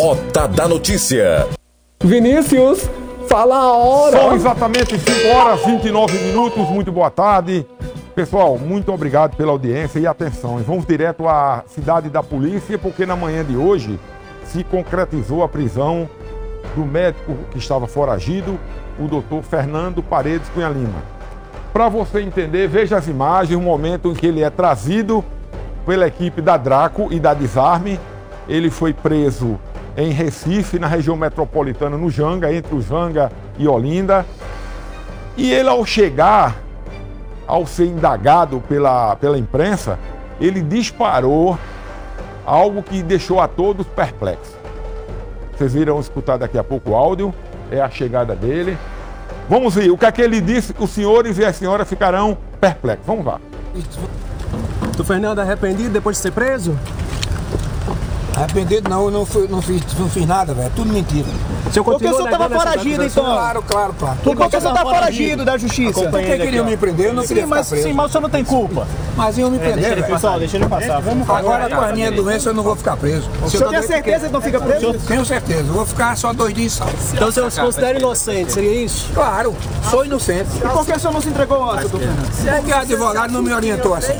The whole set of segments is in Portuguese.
Rota da Notícia. Vinícius, fala a hora. São exatamente 5h29. Muito boa tarde. Pessoal, muito obrigado pela audiência e atenção. Vamos direto à cidade da polícia, porque na manhã de hoje se concretizou a prisão do médico que estava foragido, o doutor Fernando Paredes Cunha Lima. Para você entender, veja as imagens, o momento em que ele é trazido pela equipe da Draco e da Desarme. Ele foi preso em Recife, na região metropolitana, no Janga, entre o Janga e Olinda. E ele, ao chegar, ao ser indagado pela imprensa, ele disparou algo que deixou a todos perplexos. Vocês irão escutar daqui a pouco o áudio, é a chegada dele. Vamos ver, o que é que ele disse, os senhores e as senhoras ficarão perplexos. Vamos lá. Tu, Fernando, arrependido depois de ser preso? Arrependido não, eu não fiz nada, velho. Tudo mentira. Porque o senhor estava foragido, então? Claro. Porque o senhor estava foragido da justiça? Por que queriam me prender? Eu não queria ficar preso. Sim, mas o senhor não tem culpa. Mas iam me prender, velho. Pessoal, deixa ele passar. Agora, com a minha doença, eu não vou ficar preso. O senhor tem certeza que não fica preso? Tenho certeza. Eu vou ficar só 2 dias salvo. Então o senhor se considera inocente, seria isso? Claro, sou inocente. E por que o senhor não se entregou antes, doutor? Porque o advogado não me orientou assim.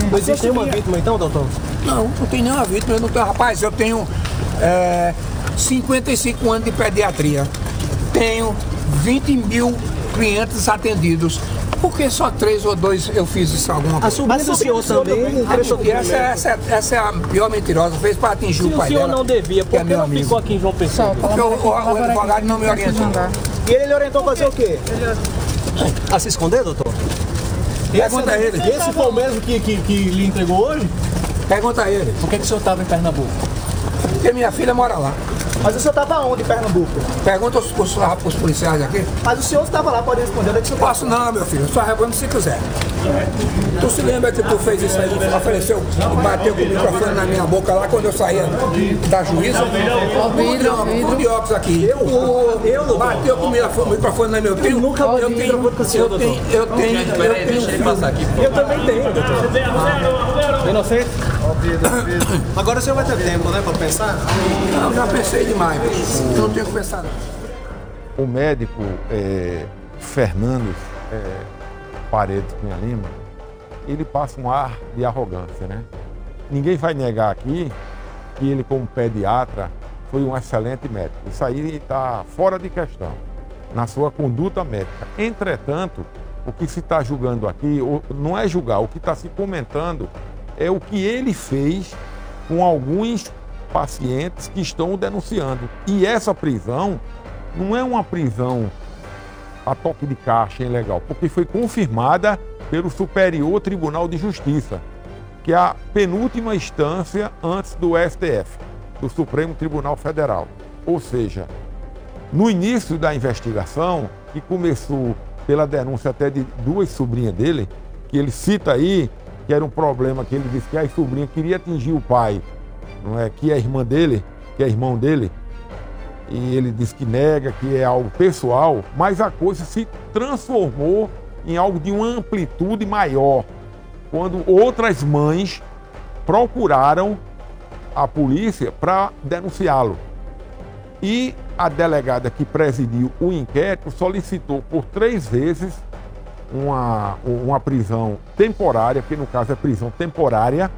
Não existe nenhuma vítima, então, doutor? Não tem nenhuma vítima. Eu não tenho, rapaz, eu tenho 55 anos de pediatria. Tenho 20 mil clientes atendidos. Por que só 3 ou 2 eu fiz isso alguma coisa? A sobrinha do senhor também? Essa é a pior mentirosa. Fez para atingir o pai dela. Se o senhor não devia, por que não ficou aqui em João Pessoa? Porque o advogado não me orientou. E ele orientou a fazer o quê? A se esconder, doutor? Pergunta a ele. Esse foi o mesmo que lhe entregou hoje? Pergunta a ele. Por que o senhor estava em Pernambuco? Porque minha filha mora lá. Mas o senhor estava onde em Pernambuco? Pergunta os policiais aqui. Mas o senhor estava lá, pode responder. Não posso não, meu filho. Só respondo se quiser. Tu se lembra que tu fez isso aí? Ofereceu e bateu com o microfone na minha boca lá quando eu saía da juíza? O de óculos aqui. Eu bateu com o microfone na minha boca. Eu nunca eu tenho Deixa ele passar aqui. Eu também tenho, doutor. Inocente? Agora o senhor vai ter tempo, né, para pensar? Não, já pensei demais. Eu não tenho que pensar não. O médico Fernando Paredes Cunha Lima, ele passa um ar de arrogância, né? Ninguém vai negar aqui que ele, como pediatra, foi um excelente médico. Isso aí está fora de questão, na sua conduta médica. Entretanto, o que se está julgando aqui, não é julgar, o que está se comentando é o que ele fez com alguns pacientes que estão denunciando. E essa prisão não é uma prisão a toque de caixa ilegal, porque foi confirmada pelo Superior Tribunal de Justiça, que é a penúltima instância antes do STF, do Supremo Tribunal Federal. Ou seja, no início da investigação, que começou pela denúncia até de 2 sobrinhas dele, que ele cita aí, que era um problema que ele disse que a sobrinha queria atingir o pai, não é? Que é irmã dele, que é irmão dele, e ele disse que nega, que é algo pessoal, mas a coisa se transformou em algo de uma amplitude maior, quando outras mães procuraram a polícia para denunciá-lo. E a delegada que presidiu o inquérito solicitou por 3 vezes uma prisão temporária, porque no caso é prisão temporária.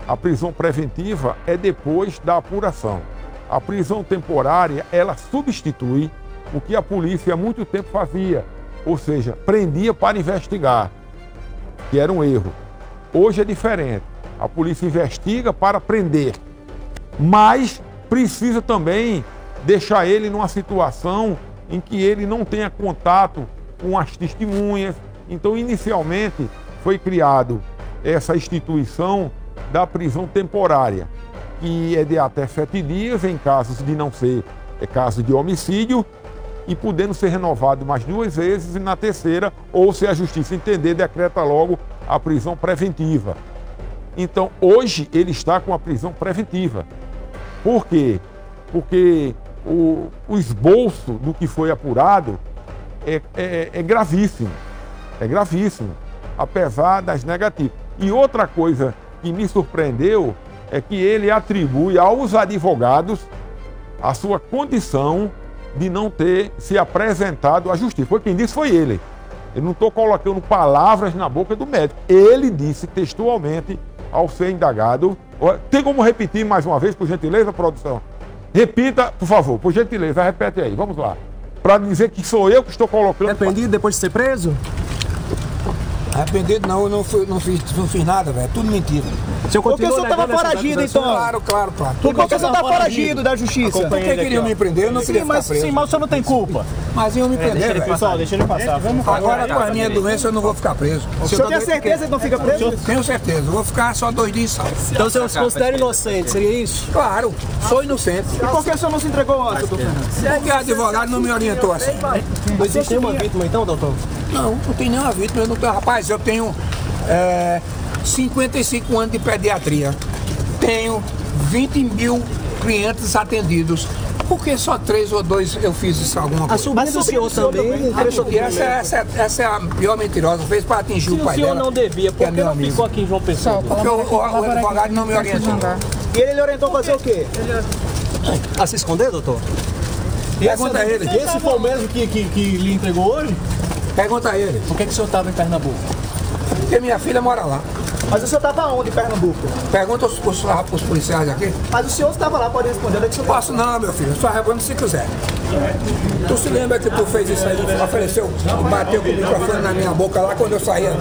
A prisão preventiva é depois da apuração. A prisão temporária, ela substitui o que a polícia há muito tempo fazia, ou seja, prendia para investigar, que era um erro. Hoje é diferente. A polícia investiga para prender, mas precisa também deixar ele numa situação em que ele não tenha contato com as testemunhas. Então, inicialmente, foi criado essa instituição da prisão temporária, que é de até 7 dias em casos de não ser caso de homicídio, e podendo ser renovado mais 2 vezes, e na terceira, ou se a justiça entender, decreta logo a prisão preventiva. Então, hoje, ele está com a prisão preventiva. Por quê? Porque o esboço do que foi apurado é gravíssimo. É gravíssimo, apesar das negativas. E outra coisa que me surpreendeu é que ele atribui aos advogados a sua condição de não ter se apresentado à justiça. Foi quem disse, foi ele. Eu não estou colocando palavras na boca do médico. Ele disse textualmente ao ser indagado. Tem como repetir mais uma vez, por gentileza, produção? Repita, por favor, por gentileza, repete aí, vamos lá. Para dizer que sou eu que estou colocando... Arrependido depois de ser preso? Arrependido não, eu não fiz nada, velho. Tudo mentira. Porque o senhor estava foragido, então? Claro. Por que o senhor está foragido da justiça? Porque queriam me prender, eu não queria ficar preso. Sim, mas o senhor não tem culpa. Mas iam me prender, velho. Pessoal, deixa ele passar. Agora, com a minha doença, eu não vou ficar preso. O senhor tem certeza que não fica preso? Tenho certeza. Eu vou ficar só 2 dias só. Então o senhor se considera inocente, seria isso? Claro, sou inocente. E por que o senhor não se entregou antes, doutor Fernando? Porque o advogado não me orientou assim. Não existe nenhuma vítima, então, doutor? Não tem nenhuma vítima. Eu não tenho, rapaz, eu tenho 55 anos de pediatria. Tenho 20 mil clientes atendidos. Por que só 3 ou 2 eu fiz isso alguma coisa? A sobrinha do senhor também. Essa é a pior mentirosa. Fez para atingir o pai dela. Se o senhor não devia, por que não ficou aqui em João Pessoa? Porque o advogado não me orientou. E ele lhe orientou a fazer o quê? A se esconder, doutor? Pergunta a ele. Esse foi o mesmo que lhe entregou hoje? Pergunta a ele. Por que o senhor estava em Pernambuco? Porque minha filha mora lá. Mas o senhor estava onde em Pernambuco? Pergunta os policiais aqui. Mas o senhor estava lá, pode responder. Onde é que o senhor posso não, meu filho. Só responde se quiser. Tu se lembra que tu fez isso aí? Ofereceu e bateu com o microfone na minha boca lá quando eu saía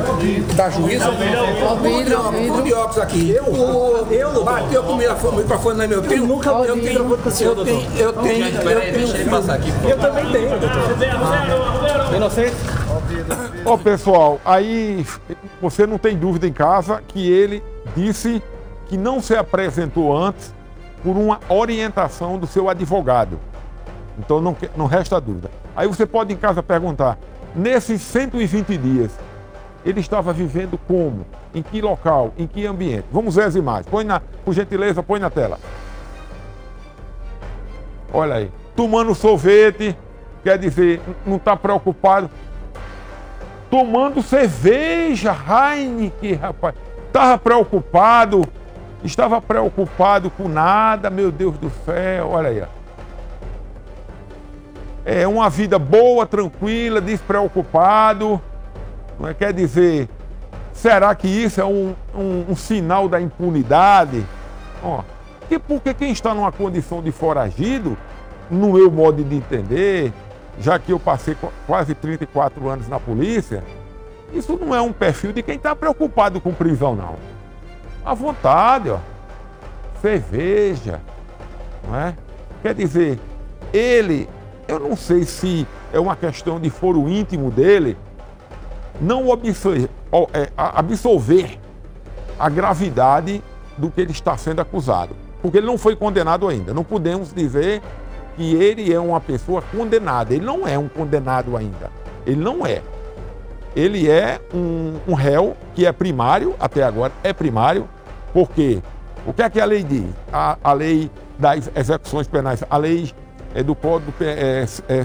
da juíza? O de óculos aqui. Eu bateu com o microfone na minha boca. Eu nunca eu tenho. Deixa ele passar aqui. Eu também tenho, doutor. Inocente? Ó, pessoal, aí você não tem dúvida em casa que ele disse que não se apresentou antes por uma orientação do seu advogado. Então não resta dúvida. Aí você pode em casa perguntar, nesses 120 dias, ele estava vivendo como? Em que local? Em que ambiente? Vamos ver as imagens. Por gentileza, põe na tela. Olha aí. Tomando sorvete, quer dizer, não está preocupado. Tomando cerveja, Heineken, rapaz. Estava preocupado com nada, meu Deus do céu, olha aí. É uma vida boa, tranquila, despreocupado. Não é? Quer dizer, será que isso é um sinal da impunidade? Ó, e porque quem está numa condição de foragido, no meu modo de entender, já que eu passei quase 34 anos na polícia, isso não é um perfil de quem está preocupado com prisão, não. À vontade, ó. Cerveja, não é? Quer dizer, ele, eu não sei se é uma questão de foro íntimo dele, não absolver a gravidade do que ele está sendo acusado. Porque ele não foi condenado ainda. Não podemos dizer que ele é uma pessoa condenada. Ele não é um condenado ainda. Ele não é. Ele é um réu que é primário, até agora é primário, porque o que é que a lei diz? A lei das execuções penais, a lei do Código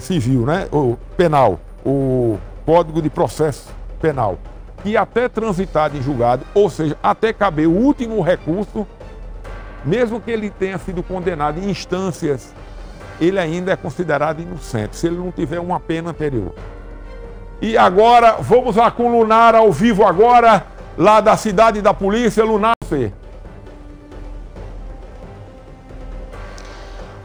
Civil, né? O penal, o Código de Processo Penal, que até transitado em julgado, ou seja, até caber o último recurso, mesmo que ele tenha sido condenado em instâncias, ele ainda é considerado inocente, se ele não tiver uma pena anterior. E agora, vamos lá com o Lunar ao vivo agora, lá da cidade da polícia. Lunar, você.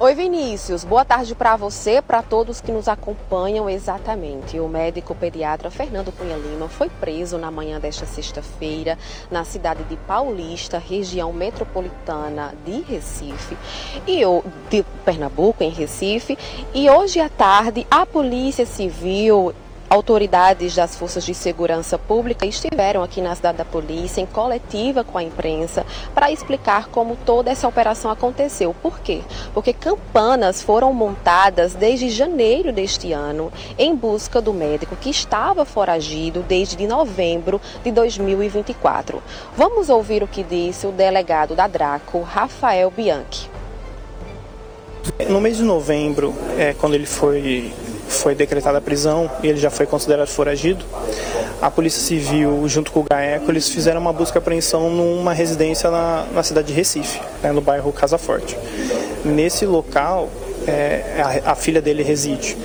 Oi, Vinícius. Boa tarde para você, para todos que nos acompanham. Exatamente. O médico pediatra Fernando Cunha Lima foi preso na manhã desta sexta-feira na cidade de Paulista, região metropolitana de Recife, de Pernambuco, em Recife. E hoje à tarde, a Polícia Civil, autoridades das Forças de Segurança Pública estiveram aqui na cidade da polícia em coletiva com a imprensa para explicar como toda essa operação aconteceu. Por quê? Porque campanas foram montadas desde janeiro deste ano em busca do médico que estava foragido desde novembro de 2024. Vamos ouvir o que disse o delegado da Draco, Rafael Bianchi. No mês de novembro, quando ele foi decretada a prisão e ele já foi considerado foragido, a Polícia Civil, junto com o GAECO, eles fizeram uma busca e apreensão numa residência na cidade de Recife, no bairro Casa Forte. Nesse local, a filha dele reside.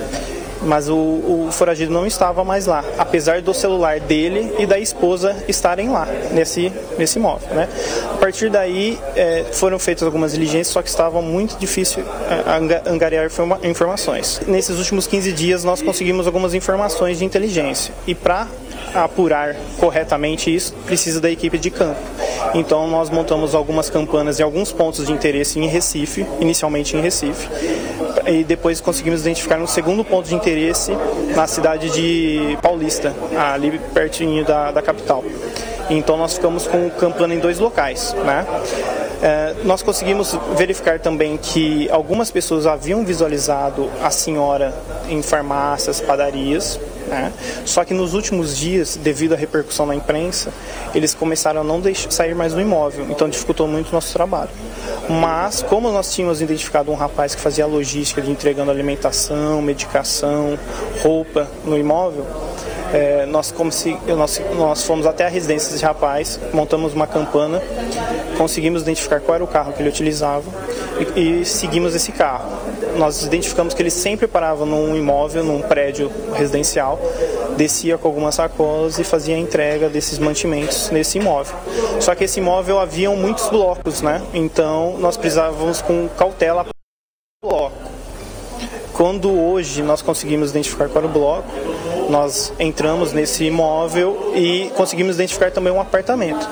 Mas o foragido não estava mais lá, apesar do celular dele e da esposa estarem lá, nesse imóvel, né? A partir daí, foram feitas algumas diligências, só que estava muito difícil angariar informações. Nesses últimos 15 dias, nós conseguimos algumas informações de inteligência. E para apurar corretamente isso, precisa da equipe de campo. Então, nós montamos algumas campanas em alguns pontos de interesse em Recife, inicialmente em Recife, e depois conseguimos identificar um segundo ponto de interesse na cidade de Paulista, ali pertinho da capital. Então nós ficamos com campana em 2 locais, né? Nós conseguimos verificar também que algumas pessoas haviam visualizado a senhora em farmácias, padarias, né? Só que nos últimos dias, devido à repercussão na imprensa, eles começaram a não sair mais do imóvel, então dificultou muito o nosso trabalho. Mas, como nós tínhamos identificado um rapaz que fazia a logística de entregando alimentação, medicação, roupa no imóvel, nós fomos até a residência desse rapaz, montamos uma campana, conseguimos identificar qual era o carro que ele utilizava e seguimos esse carro. Nós identificamos que ele sempre parava num imóvel, num prédio residencial, descia com algumas sacolas e fazia a entrega desses mantimentos nesse imóvel. Só que esse imóvel haviam muitos blocos, né? Então nós precisávamos com cautela o bloco. Quando hoje nós conseguimos identificar qual era o bloco, nós entramos nesse imóvel e conseguimos identificar também um apartamento.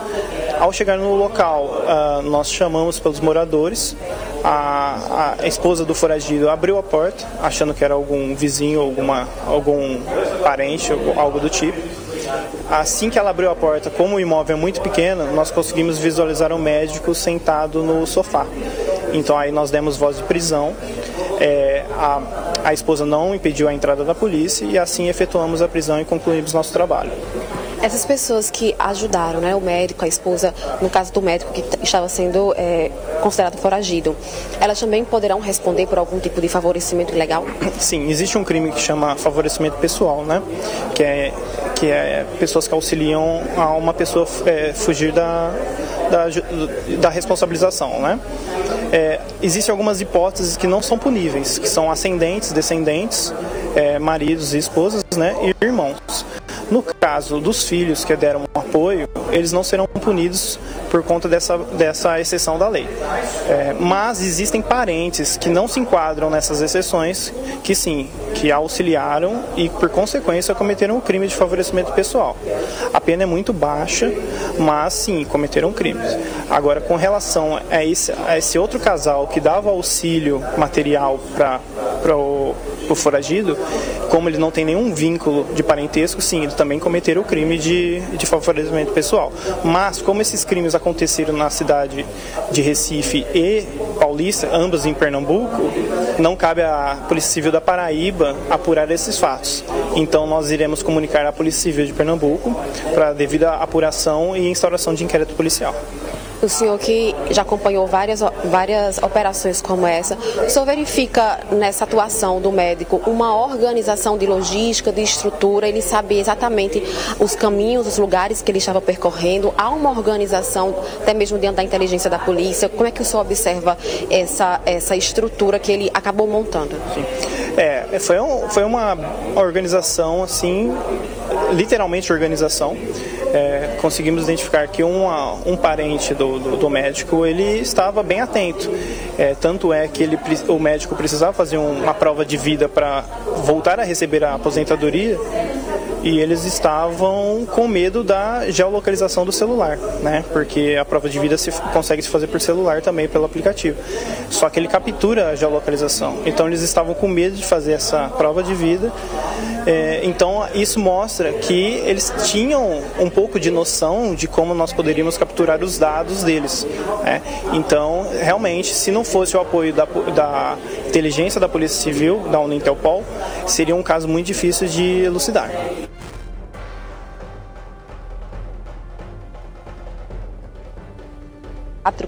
Ao chegar no local, nós chamamos pelos moradores. A esposa do foragido abriu a porta, achando que era algum vizinho, algum parente, algo do tipo. Assim que ela abriu a porta, como o imóvel é muito pequeno, nós conseguimos visualizar o médico sentado no sofá. Então aí nós demos voz de prisão. A esposa não impediu a entrada da polícia e assim efetuamos a prisão e concluímos nosso trabalho. Essas pessoas que ajudaram, né, o médico, a esposa, no caso do médico que estava sendo considerado foragido, elas também poderão responder por algum tipo de favorecimento ilegal? Sim, existe um crime que chama favorecimento pessoal, né, que é pessoas que auxiliam a uma pessoa fugir da responsabilização, né. Existem algumas hipóteses que não são puníveis, que são ascendentes, descendentes, maridos e esposas, né, e irmãos. No caso dos filhos que deram apoio, eles não serão punidos por conta dessa exceção da lei. Mas existem parentes que não se enquadram nessas exceções, que sim, que auxiliaram e por consequência cometeram o crime de favorecimento pessoal. A pena é muito baixa, mas sim, cometeram crimes. Agora, com relação a esse outro casal que dava auxílio material para o foragido, como ele não tem nenhum vínculo de parentesco, sim, eles também cometeram o crime de favorecimento pessoal. Mas, como esses crimes aconteceram na cidade de Recife e Paulista, ambos em Pernambuco, não cabe à Polícia Civil da Paraíba apurar esses fatos. Então, nós iremos comunicar à Polícia Civil de Pernambuco para devida apuração e instauração de inquérito policial. O senhor que já acompanhou várias operações como essa, o senhor verifica nessa atuação do médico uma organização de logística, de estrutura, ele sabe exatamente os caminhos, os lugares que ele estava percorrendo, há uma organização até mesmo dentro da inteligência da polícia, como é que o senhor observa essa estrutura que ele acabou montando? Sim. Foi uma organização, assim, literalmente organização. Conseguimos identificar que um parente do médico, ele estava bem atento. Tanto é que o médico precisava fazer uma prova de vida para voltar a receber a aposentadoria, e eles estavam com medo da geolocalização do celular, né? Porque a prova de vida consegue se fazer por celular também, pelo aplicativo. Só que ele captura a geolocalização. Então eles estavam com medo de fazer essa prova de vida. Então isso mostra que eles tinham um pouco de noção de como nós poderíamos capturar os dados deles, né? Então, realmente, se não fosse o apoio da inteligência da Polícia Civil, da Unintelpol, seria um caso muito difícil de elucidar.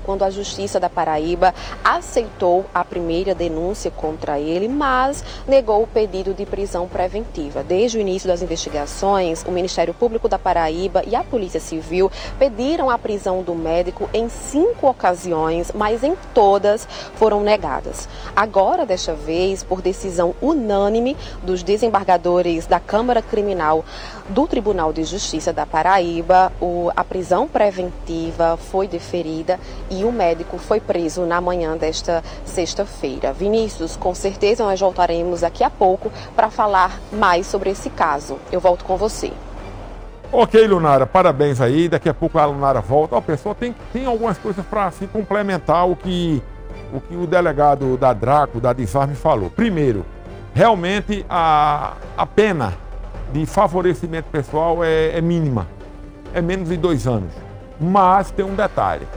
quando a Justiça da Paraíba aceitou a primeira denúncia contra ele, mas negou o pedido de prisão preventiva. Desde o início das investigações, o Ministério Público da Paraíba e a Polícia Civil pediram a prisão do médico em 5 ocasiões, mas em todas foram negadas. Agora, desta vez, por decisão unânime dos desembargadores da Câmara Criminal do Tribunal de Justiça da Paraíba, a prisão preventiva foi deferida e o médico foi preso na manhã desta sexta-feira. Vinícius, com certeza nós voltaremos daqui a pouco para falar mais sobre esse caso. Eu volto com você. Ok, Lunara, parabéns aí. Daqui a pouco a Lunara volta. A pessoa tem algumas coisas para se complementar o que o delegado da Draco, da Desarme, falou. Primeiro, realmente a pena de favorecimento pessoal é mínima, é menos de 2 anos. Mas tem um detalhe: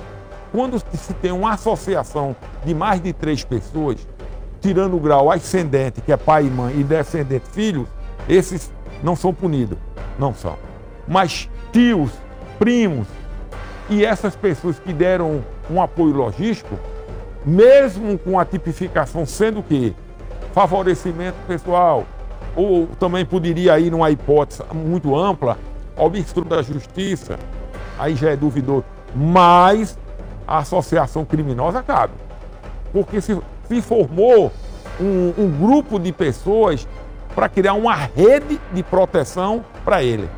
quando se tem uma associação de mais de 3 pessoas, tirando o grau ascendente, que é pai e mãe, e descendente filhos, esses não são punidos, não são. Mas tios, primos e essas pessoas que deram um apoio logístico, mesmo com a tipificação sendo que favorecimento pessoal, ou também poderia ir numa hipótese muito ampla, obstrução da justiça, aí já é duvidoso, mas a associação criminosa cabe. Porque se formou um grupo de pessoas para criar uma rede de proteção para ele.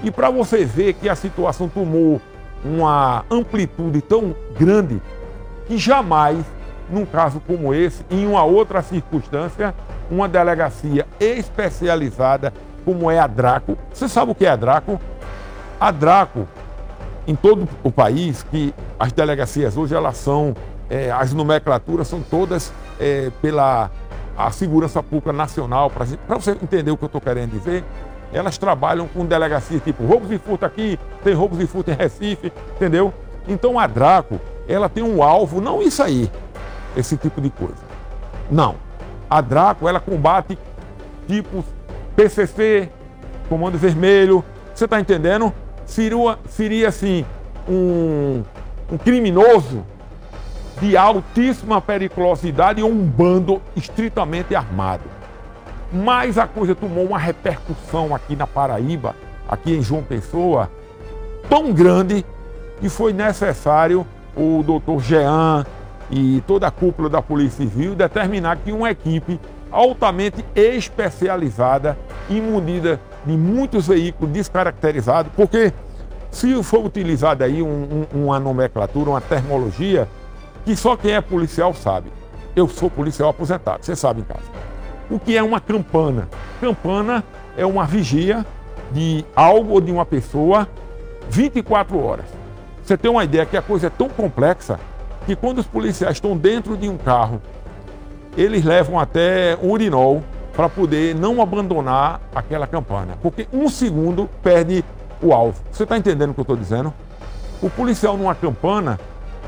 E para você ver que a situação tomou uma amplitude tão grande que jamais, num caso como esse, em uma outra circunstância, uma delegacia especializada como é a Draco. Você sabe o que é a Draco? A Draco, em todo o país, que as delegacias hoje elas são, as nomenclaturas são todas pela a Segurança Pública Nacional. Para você entender o que eu estou querendo dizer, elas trabalham com delegacias tipo roubos e furto aqui, tem roubos e furto em Recife, entendeu? Então a Draco, ela tem um alvo, não isso aí, esse tipo de coisa. Não. A Draco, ela combate tipos PCC, Comando Vermelho, você está entendendo? Seria assim, um criminoso de altíssima periculosidade ou um bando estritamente armado. Mas a coisa tomou uma repercussão aqui na Paraíba, aqui em João Pessoa, tão grande que foi necessário o doutor Jean e toda a cúpula da Polícia Civil determinar que uma equipe altamente especializada e munida de muitos veículos descaracterizados, porque se for utilizada aí uma nomenclatura, uma terminologia, que só quem é policial sabe. Eu sou policial aposentado, você sabe em casa. O que é uma campana? Campana é uma vigia de algo ou de uma pessoa 24 horas. Você tem uma ideia que a coisa é tão complexa que quando os policiais estão dentro de um carro, eles levam até um urinol para poder não abandonar aquela campana. Porque 1 segundo perde o alvo. Você está entendendo o que eu estou dizendo? O policial numa campana,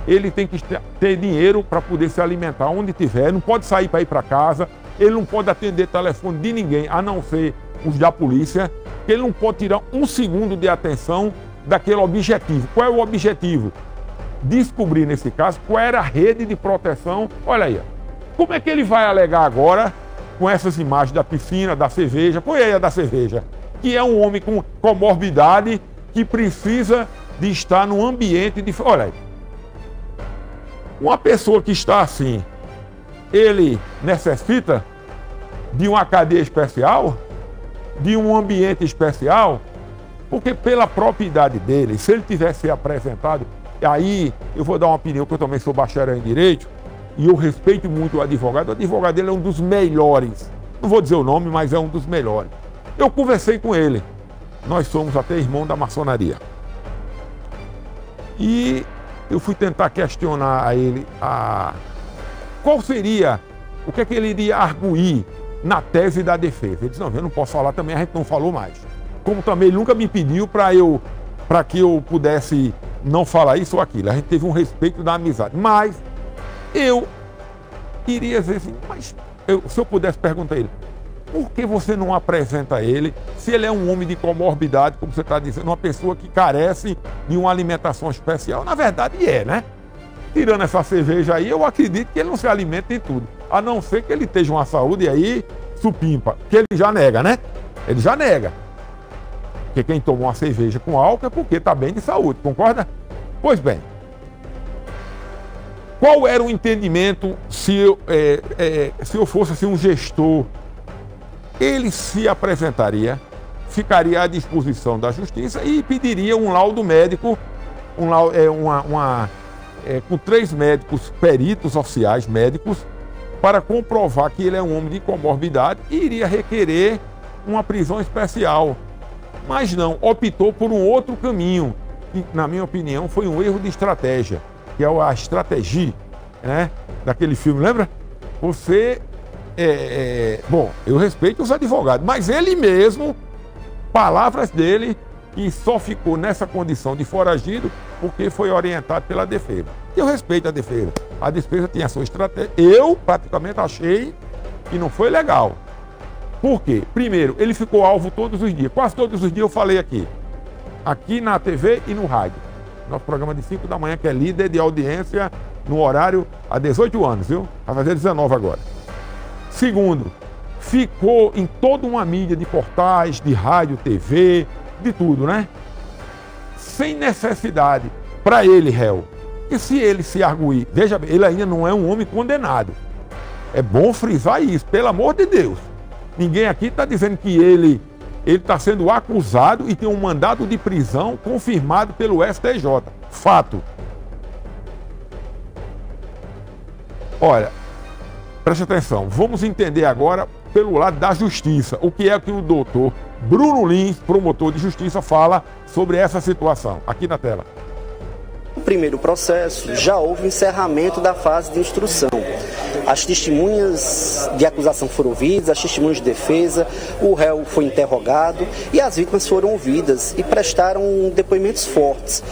ele tem que ter dinheiro para poder se alimentar onde tiver, não pode sair para ir para casa, ele não pode atender telefone de ninguém, a não ser os da polícia, ele não pode tirar 1 segundo de atenção daquele objetivo. Qual é o objetivo? Descobrir, nesse caso, qual era a rede de proteção. Olha aí, como é que ele vai alegar agora com essas imagens da piscina, da cerveja? Põe aí a da cerveja, que é um homem com comorbidade que precisa de estar num ambiente de... Olha aí, uma pessoa que está assim, ele necessita de uma cadeia especial, de um ambiente especial, porque pela propriedade dele, se ele tivesse se apresentado, aí eu vou dar uma opinião, que eu também sou bacharel em Direito, e eu respeito muito o advogado dele é um dos melhores, não vou dizer o nome, mas é um dos melhores. Eu conversei com ele, nós somos até irmão da maçonaria. E eu fui tentar questionar a ele qual seria, o que é que ele iria arguir na tese da defesa. Ele disse, não, eu não posso falar também, a gente não falou mais. Como também ele nunca me pediu para que eu pudesse não falar isso ou aquilo. A gente teve um respeito da amizade. Mas eu iria dizer assim, se eu pudesse perguntar a ele, por que você não apresenta ele, se ele é um homem de comorbidade, como você está dizendo, uma pessoa que carece de uma alimentação especial? Na verdade é, né? tirando essa cerveja aí, eu acredito que ele não se alimenta em tudo. A não ser que ele esteja uma saúde e aí supimpa. Que ele já nega, né? Ele já nega. Porque quem tomou uma cerveja com álcool é porque está bem de saúde, concorda? Pois bem. Qual era o entendimento se eu fosse assim, um gestor? Ele se apresentaria, ficaria à disposição da justiça e pediria um laudo médico, com 3 médicos, peritos oficiais médicos, para comprovar que ele é um homem de comorbidade e iria requerer uma prisão especial. Mas não, optou por um outro caminho, que, na minha opinião, foi um erro de estratégia, que é a estratégia, né, daquele filme, lembra? Você, bom, eu respeito os advogados, mas ele mesmo, palavras dele, que só ficou nessa condição de foragido porque foi orientado pela defesa. Eu respeito a defesa. A defesa tinha a sua estratégia. Eu, praticamente, achei que não foi legal. Por quê? Primeiro, ele ficou alvo todos os dias. Quase todos os dias eu falei aqui na TV e no rádio. Nosso programa de 5 da manhã, que é líder de audiência no horário há 18 anos, viu? Vai fazer 19 agora. Segundo, ficou em toda uma mídia de portais, de rádio, TV, de tudo, né? Sem necessidade para ele, réu. E se ele se arguir, veja bem, ele ainda não é um homem condenado. É bom frisar isso, pelo amor de Deus. Ninguém aqui está dizendo que ele está sendo acusado e tem um mandado de prisão confirmado pelo STJ. Fato. Olha, preste atenção, vamos entender agora pelo lado da justiça, o que é que o doutor Bruno Lins, promotor de justiça, fala sobre essa situação. Aqui na tela. No primeiro processo, já houve encerramento da fase de instrução. As testemunhas de acusação foram ouvidas, as testemunhas de defesa, o réu foi interrogado e as vítimas foram ouvidas e prestaram depoimentos fortes,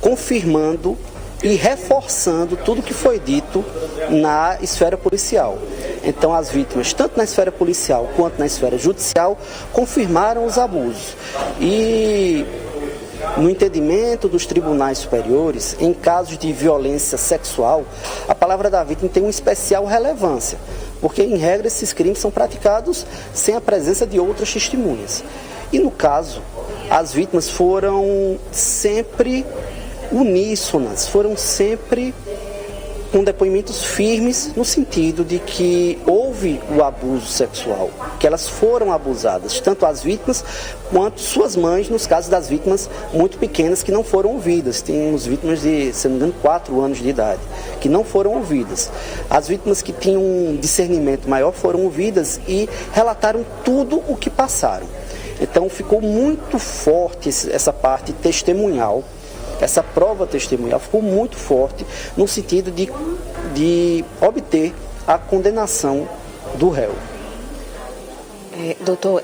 confirmando e reforçando tudo que foi dito na esfera policial. Então as vítimas, tanto na esfera policial quanto na esfera judicial, confirmaram os abusos. E no entendimento dos tribunais superiores, em casos de violência sexual, a palavra da vítima tem uma especial relevância, porque em regra esses crimes são praticados sem a presença de outras testemunhas. E no caso, as vítimas foram sempre uníssonas, foram sempre com depoimentos firmes no sentido de que houve o abuso sexual, que elas foram abusadas, tanto as vítimas quanto suas mães, nos casos das vítimas muito pequenas que não foram ouvidas. Temos vítimas de, se não me engano, 4 anos de idade, que não foram ouvidas. As vítimas que tinham um discernimento maior foram ouvidas e relataram tudo o que passaram. Então ficou muito forte essa parte testemunhal. Essa prova testemunhal ficou muito forte no sentido de obter a condenação do réu. Doutor,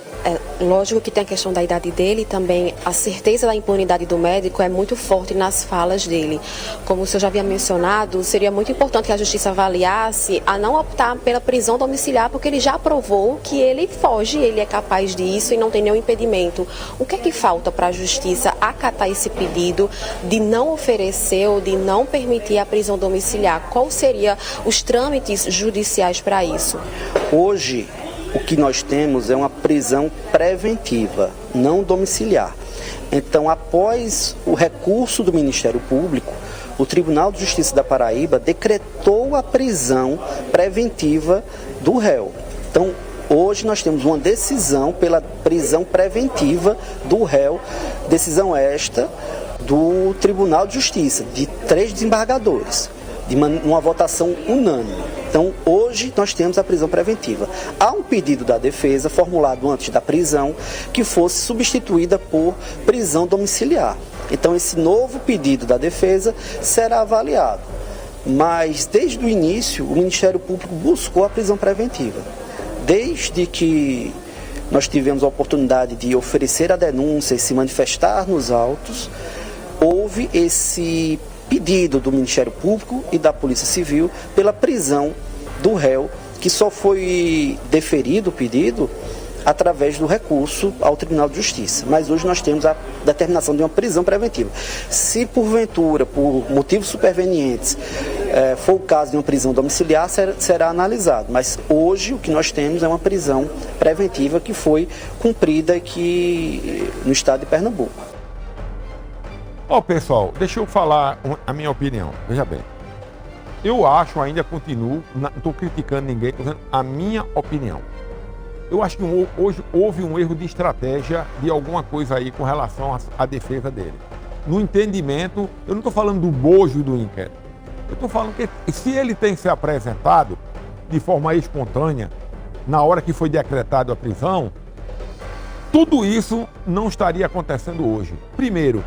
lógico que tem a questão da idade dele e também a certeza da impunidade do médico é muito forte nas falas dele. Como o senhor já havia mencionado, seria muito importante que a justiça avaliasse a não optar pela prisão domiciliar, porque ele já provou que ele foge, ele é capaz disso e não tem nenhum impedimento. O que é que falta para a justiça acatar esse pedido de não oferecer ou de não permitir a prisão domiciliar? Quais seriam os trâmites judiciais para isso? Hoje, o que nós temos é uma prisão preventiva, não domiciliar. Então, após o recurso do Ministério Público, o Tribunal de Justiça da Paraíba decretou a prisão preventiva do réu. Então, hoje nós temos uma decisão pela prisão preventiva do réu, decisão esta do Tribunal de Justiça, de 3 desembargadores, de uma votação unânime. Então, hoje nós temos a prisão preventiva. Há um pedido da defesa, formulado antes da prisão, que fosse substituída por prisão domiciliar. Então, esse novo pedido da defesa será avaliado. Mas, desde o início, o Ministério Público buscou a prisão preventiva. Desde que nós tivemos a oportunidade de oferecer a denúncia e se manifestar nos autos, houve esse pedido do Ministério Público e da Polícia Civil pela prisão do réu, que só foi deferido o pedido através do recurso ao Tribunal de Justiça. Mas hoje nós temos a determinação de uma prisão preventiva. Se porventura, por motivos supervenientes, for o caso de uma prisão domiciliar, será analisado. Mas hoje o que nós temos é uma prisão preventiva que foi cumprida aqui no estado de Pernambuco. Pessoal, deixa eu falar a minha opinião. Veja bem. Eu acho, ainda continuo, não estou criticando ninguém, estou dizendo a minha opinião. Eu acho que hoje houve um erro de estratégia de alguma coisa aí com relação à defesa dele. No entendimento, eu não estou falando do bojo do inquérito. Eu estou falando que se ele tem se apresentado de forma espontânea, na hora que foi decretado a prisão, tudo isso não estaria acontecendo hoje. Primeiro,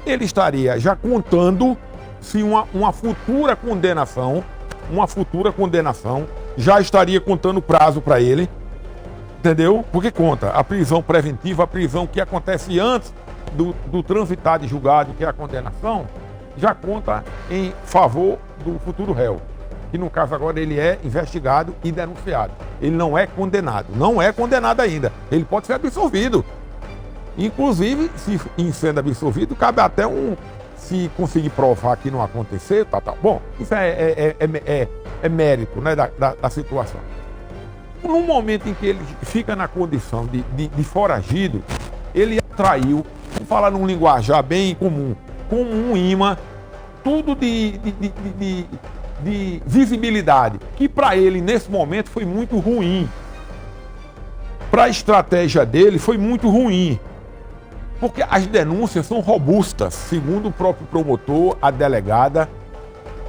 ele estaria já contando se uma futura condenação já estaria contando prazo para ele, entendeu? Porque conta a prisão preventiva, a prisão que acontece antes do transitar de julgado, que é a condenação, já conta em favor do futuro réu, que no caso agora ele é investigado e denunciado. Ele não é condenado ainda, ele pode ser absolvido. Inclusive, se sendo absolvido, cabe até se conseguir provar que não aconteceu, tal. Bom, isso é mérito, né, da situação. No momento em que ele fica na condição de foragido, ele atraiu, vou falar num linguajar bem comum, como um imã, tudo de visibilidade, que para ele, nesse momento, foi muito ruim. Para a estratégia dele, foi muito ruim. Porque as denúncias são robustas, segundo o próprio promotor, a delegada,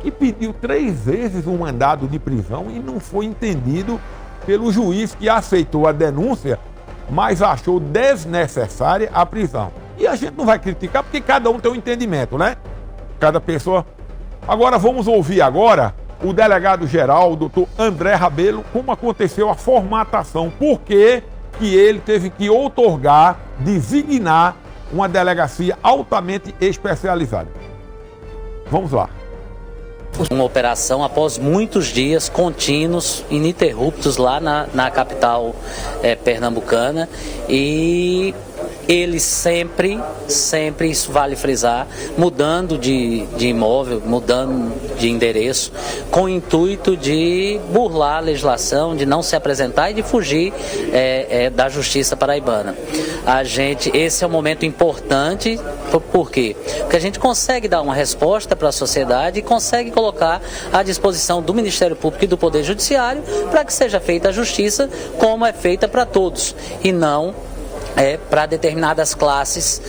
que pediu 3 vezes um mandado de prisão e não foi entendido pelo juiz que aceitou a denúncia, mas achou desnecessária a prisão. E a gente não vai criticar porque cada um tem um entendimento, né? Cada pessoa. Agora vamos ouvir o delegado-geral, o doutor André Rabelo, como aconteceu a formatação, por que ele teve que outorgar, designar uma delegacia altamente especializada. Vamos lá. Uma operação após muitos dias contínuos, ininterruptos lá na capital pernambucana, e eles sempre, isso vale frisar, mudando de imóvel, mudando de endereço, com o intuito de burlar a legislação, de não se apresentar e de fugir da justiça paraibana. Esse é um momento importante, por quê? Porque a gente consegue dar uma resposta para a sociedade e consegue colocar à disposição do Ministério Público e do Poder Judiciário para que seja feita a justiça como é feita para todos, e não para determinadas classes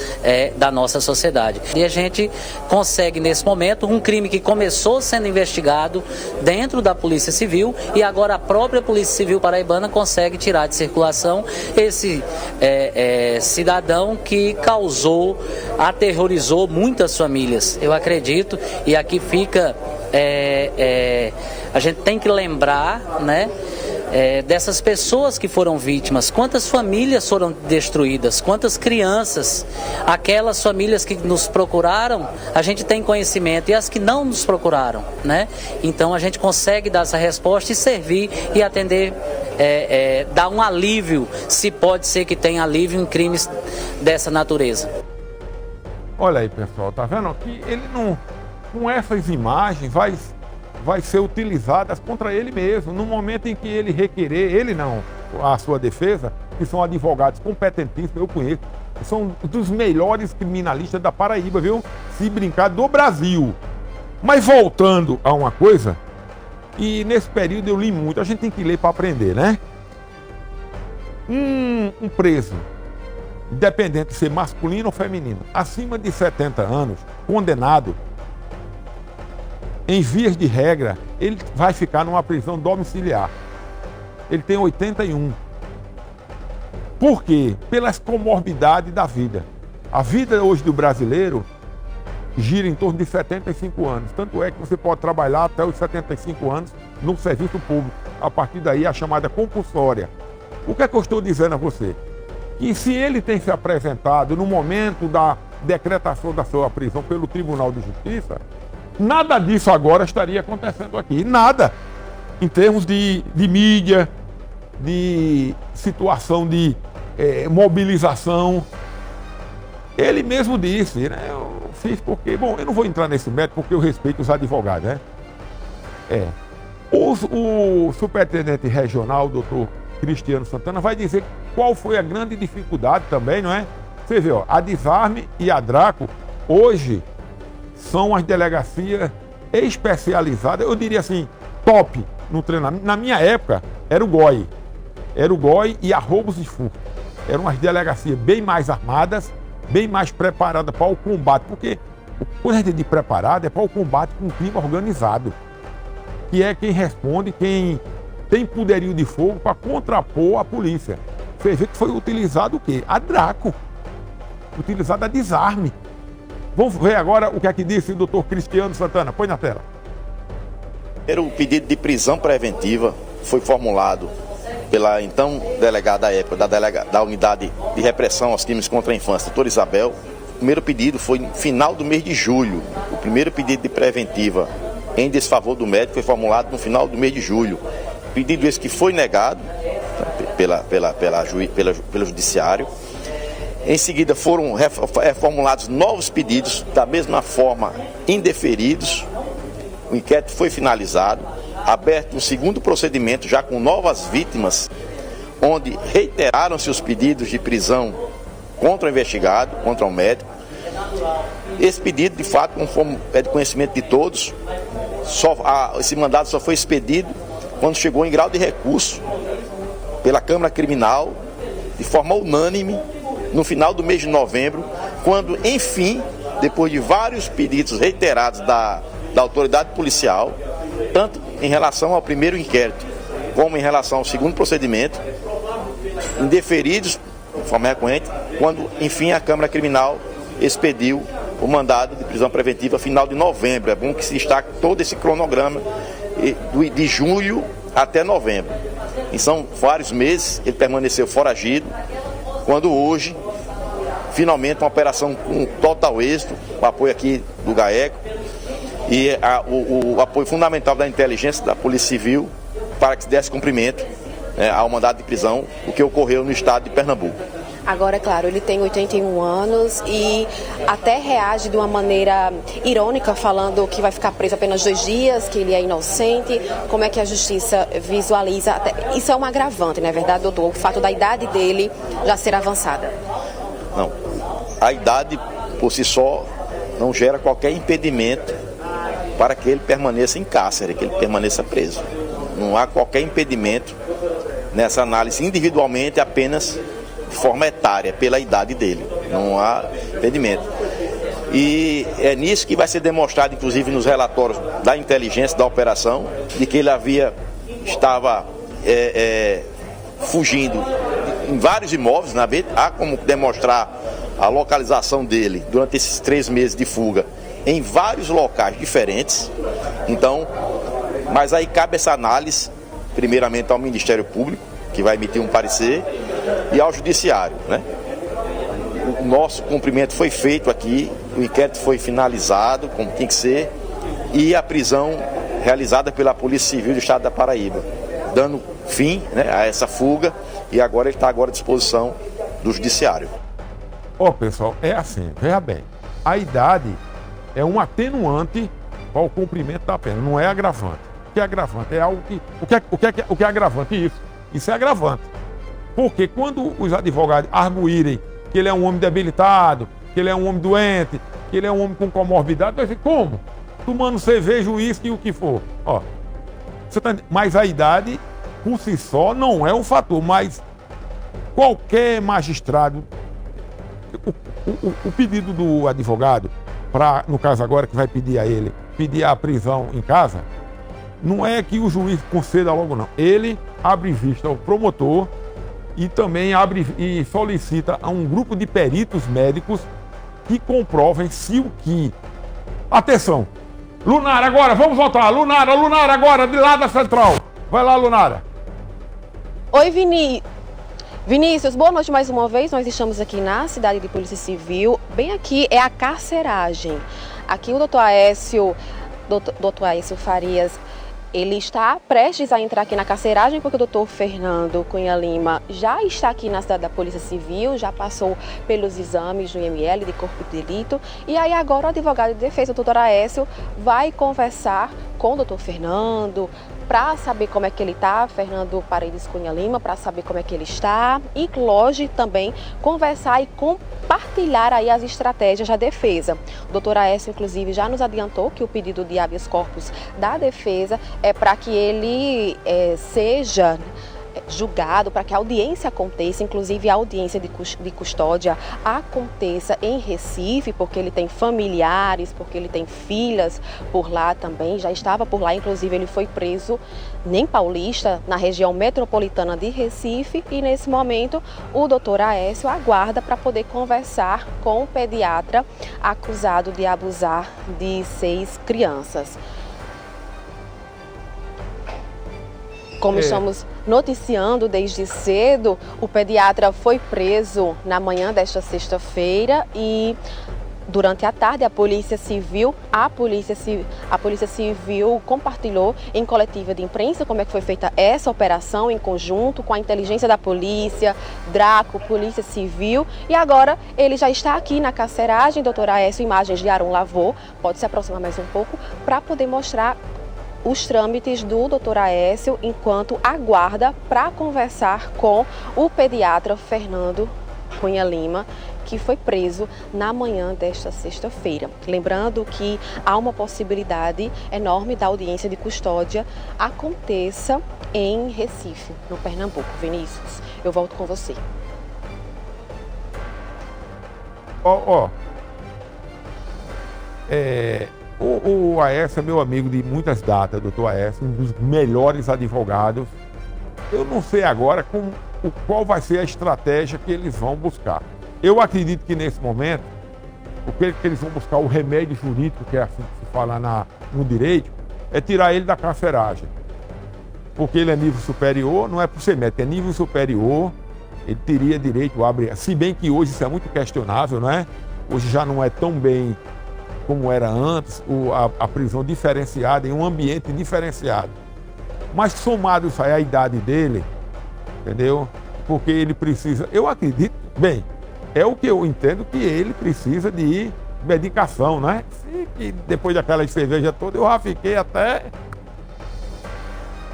da nossa sociedade. E a gente consegue, nesse momento, um crime que começou sendo investigado dentro da Polícia Civil e agora a própria Polícia Civil paraibana consegue tirar de circulação esse cidadão que aterrorizou muitas famílias. Eu acredito, e aqui fica, a gente tem que lembrar, né, dessas pessoas que foram vítimas, quantas famílias foram destruídas, quantas crianças, aquelas famílias que nos procuraram, a gente tem conhecimento, e as que não nos procuraram, né? Então a gente consegue dar essa resposta e servir e atender, dar um alívio, se pode ser que tenha alívio em crimes dessa natureza. Olha aí, pessoal, tá vendo aqui? Ele não, com essas imagens, vai ser utilizadas contra ele mesmo, no momento em que ele requerer, ele não, a sua defesa, que são advogados competentíssimos, eu conheço, são dos melhores criminalistas da Paraíba, viu? Se brincar, do Brasil. Mas voltando a uma coisa, e nesse período eu li muito, a gente tem que ler para aprender, né? Um preso, independente de ser masculino ou feminino, acima de 70 anos, condenado, em vias de regra, ele vai ficar numa prisão domiciliar. Ele tem 81. Por quê? Pelas comorbidades da vida. A vida hoje do brasileiro gira em torno de 75 anos. Tanto é que você pode trabalhar até os 75 anos no serviço público. A partir daí, a chamada compulsória. O que é que eu estou dizendo a você? Que se ele tem se apresentado no momento da decretação da sua prisão pelo Tribunal de Justiça, nada disso agora estaria acontecendo aqui. Nada. Em termos de mídia, de situação de mobilização. Ele mesmo disse, né? Eu fiz porque, bom, eu não vou entrar nesse método porque eu respeito os advogados, né? O superintendente regional, doutor Cristiano Santana, vai dizer qual foi a grande dificuldade também, não é? Você vê, ó, a Desarme e a Draco, hoje, são as delegacias especializadas, eu diria assim, top no treinamento. Na minha época, era o GOI. Era o GOI e a roubos e furtos. Eram as delegacias bem mais armadas, bem mais preparadas para o combate. Porque quando a gente diz preparado, é para o combate com o crime organizado. Que é quem responde, quem tem poderio de fogo para contrapor a polícia. Você vê que foi utilizado o quê? A Draco. Utilizado a Desarme. Vamos ver agora o que é que disse o doutor Cristiano Santana. Põe na tela. O pedido de prisão preventiva foi formulado pela então delegada à época da Unidade de Repressão aos Crimes contra a Infância, doutora Isabel. O primeiro pedido foi no final do mês de julho. O primeiro pedido de preventiva em desfavor do médico foi formulado no final do mês de julho. Pedido esse que foi negado pelo judiciário. Em seguida foram formulados novos pedidos, da mesma forma indeferidos. O inquérito foi finalizado, aberto um segundo procedimento já com novas vítimas, onde reiteraram-se os pedidos de prisão contra o investigado, contra o médico. Esse pedido, de fato, conforme é de conhecimento de todos, esse mandado só foi expedido quando chegou em grau de recurso pela Câmara Criminal, de forma unânime, no final do mês de novembro, quando, enfim, depois de vários pedidos reiterados da autoridade policial, tanto em relação ao primeiro inquérito, como em relação ao segundo procedimento, indeferidos de forma recorrente, quando, enfim, a Câmara Criminal expediu o mandado de prisão preventiva final de novembro. É bom que se destaque todo esse cronograma de julho até novembro. E são vários meses, ele permaneceu foragido, quando hoje, finalmente, uma operação com total êxito, o apoio aqui do GAECO e o apoio fundamental da inteligência da Polícia Civil para que se desse cumprimento ao mandado de prisão, o que ocorreu no estado de Pernambuco. Agora, é claro, ele tem 81 anos e até reage de uma maneira irônica, falando que vai ficar preso apenas 2 dias, que ele é inocente. Como é que a justiça visualiza? Isso é um agravante, não é verdade, doutor? O fato da idade dele já ser avançada. Não. A idade, por si só, não gera qualquer impedimento para que ele permaneça em cárcere, que ele permaneça preso. Não há qualquer impedimento nessa análise individualmente, apenas de forma etária, pela idade dele. Não há impedimento. E é nisso que vai ser demonstrado, inclusive nos relatórios da inteligência da operação, de que ele estava fugindo em vários imóveis. Há como demonstrar a localização dele durante esses 3 meses de fuga em vários locais diferentes. Então, mas aí cabe essa análise, primeiramente ao Ministério Público, que vai emitir um parecer, e ao Judiciário, né? O nosso cumprimento foi feito aqui, o inquérito foi finalizado, como tem que ser, e a prisão realizada pela Polícia Civil do Estado da Paraíba, dando fim, né, a essa fuga, e agora ele está à disposição do Judiciário. Pessoal, é assim, veja bem, a idade é um atenuante para o cumprimento da pena, não é agravante. O que é agravante? É algo que... O que é agravante? Isso é agravante. Porque quando os advogados arguírem que ele é um homem debilitado, que ele é um homem doente, que ele é um homem com comorbidade, vai dizer, como? Tomando cerveja, uísque e o que for. Mas a idade, por si só, não é um fator, mas qualquer magistrado, o pedido do advogado, no caso agora que vai pedir a ele, pedir a prisão em casa, não é que o juiz conceda logo, não. Ele abre vista ao promotor e também abre e solicita a um grupo de peritos médicos que comprovem se o que... Atenção! Lunara, agora, vamos voltar! Lunara agora, de lá da central! Vai lá, Lunara! Oi, Vinícius, boa noite mais uma vez. Nós estamos aqui na cidade de Polícia Civil. Bem aqui é a carceragem. Aqui o doutor Aécio Farias Ele está prestes a entrar aqui na carceragem porque o doutor Fernando Cunha Lima já está aqui na cidade da Polícia Civil, já passou pelos exames do IML, de corpo de delito. E aí agora o advogado de defesa, o doutor Aécio, vai conversar com o doutor Fernando para saber como é que ele está, Fernando Paredes Cunha Lima, para saber como é que ele está e, lógico, também conversar e compartilhar aí as estratégias da defesa. O doutor Aécio, inclusive, já nos adiantou que o pedido de habeas corpus da defesa é para que ele seja julgado, para que a audiência aconteça, inclusive a audiência de custódia aconteça em Recife, porque ele tem familiares, porque ele tem filhas por lá também, já estava por lá, inclusive ele foi preso em Paulista, na região metropolitana de Recife, e nesse momento o doutor Aécio aguarda para poder conversar com o pediatra acusado de abusar de 6 crianças. Como estamos noticiando desde cedo, o pediatra foi preso na manhã desta sexta-feira e durante a tarde a Polícia Civil compartilhou em coletiva de imprensa como é que foi feita essa operação em conjunto com a inteligência da polícia, Draco, Polícia Civil, e agora ele já está aqui na carceragem. Doutor Aécio, imagens de Aaron Lavô, pode se aproximar mais um pouco para poder mostrar os trâmites do doutor Aécio enquanto aguarda para conversar com o pediatra Fernando Cunha Lima, que foi preso na manhã desta sexta-feira. Lembrando que há uma possibilidade enorme da audiência de custódia aconteça em Recife, no Pernambuco. Vinícius, eu volto com você. O Aécio é meu amigo de muitas datas, doutor Aécio, um dos melhores advogados. Eu não sei agora qual vai ser a estratégia que eles vão buscar. Eu acredito que nesse momento, o que eles vão buscar, o remédio jurídico, que é assim que se fala no direito, é tirar ele da carceragem. Porque ele é nível superior, não é por ser médico, é nível superior, ele teria direito a abrir. Se bem que hoje isso é muito questionável, não é? Hoje já não é tão bem como era antes, a prisão diferenciada, em um ambiente diferenciado. Mas somado isso aí à idade dele, entendeu? Porque ele precisa, eu acredito, bem, é o que eu entendo que ele precisa de medicação, né? E depois daquela cerveja toda, eu já fiquei até,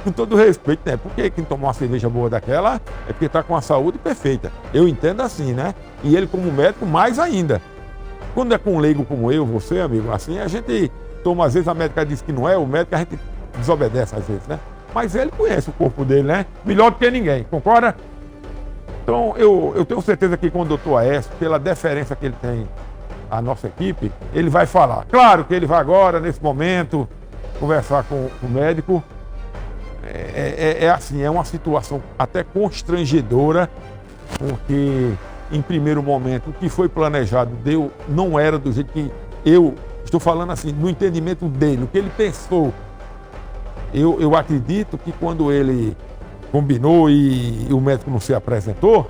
com todo respeito, né? Porque quem tomou uma cerveja boa daquela é porque está com a saúde perfeita. Eu entendo assim, né? E ele como médico, mais ainda. Quando é com um leigo como eu, você, amigo, assim, a gente toma, às vezes a médica diz que não é, o médico a gente desobedece às vezes, né? Mas ele conhece o corpo dele, né? Melhor do que ninguém, concorda? Então, eu tenho certeza que com o doutor Aécio, pela deferência que ele tem à nossa equipe, ele vai falar. Claro que ele vai agora, nesse momento, conversar com o médico. Assim, é uma situação até constrangedora, porque em primeiro momento, o que foi planejado não era do jeito que eu estou falando assim, no entendimento dele, o que ele pensou. Eu acredito que quando ele combinou e o médico não se apresentou,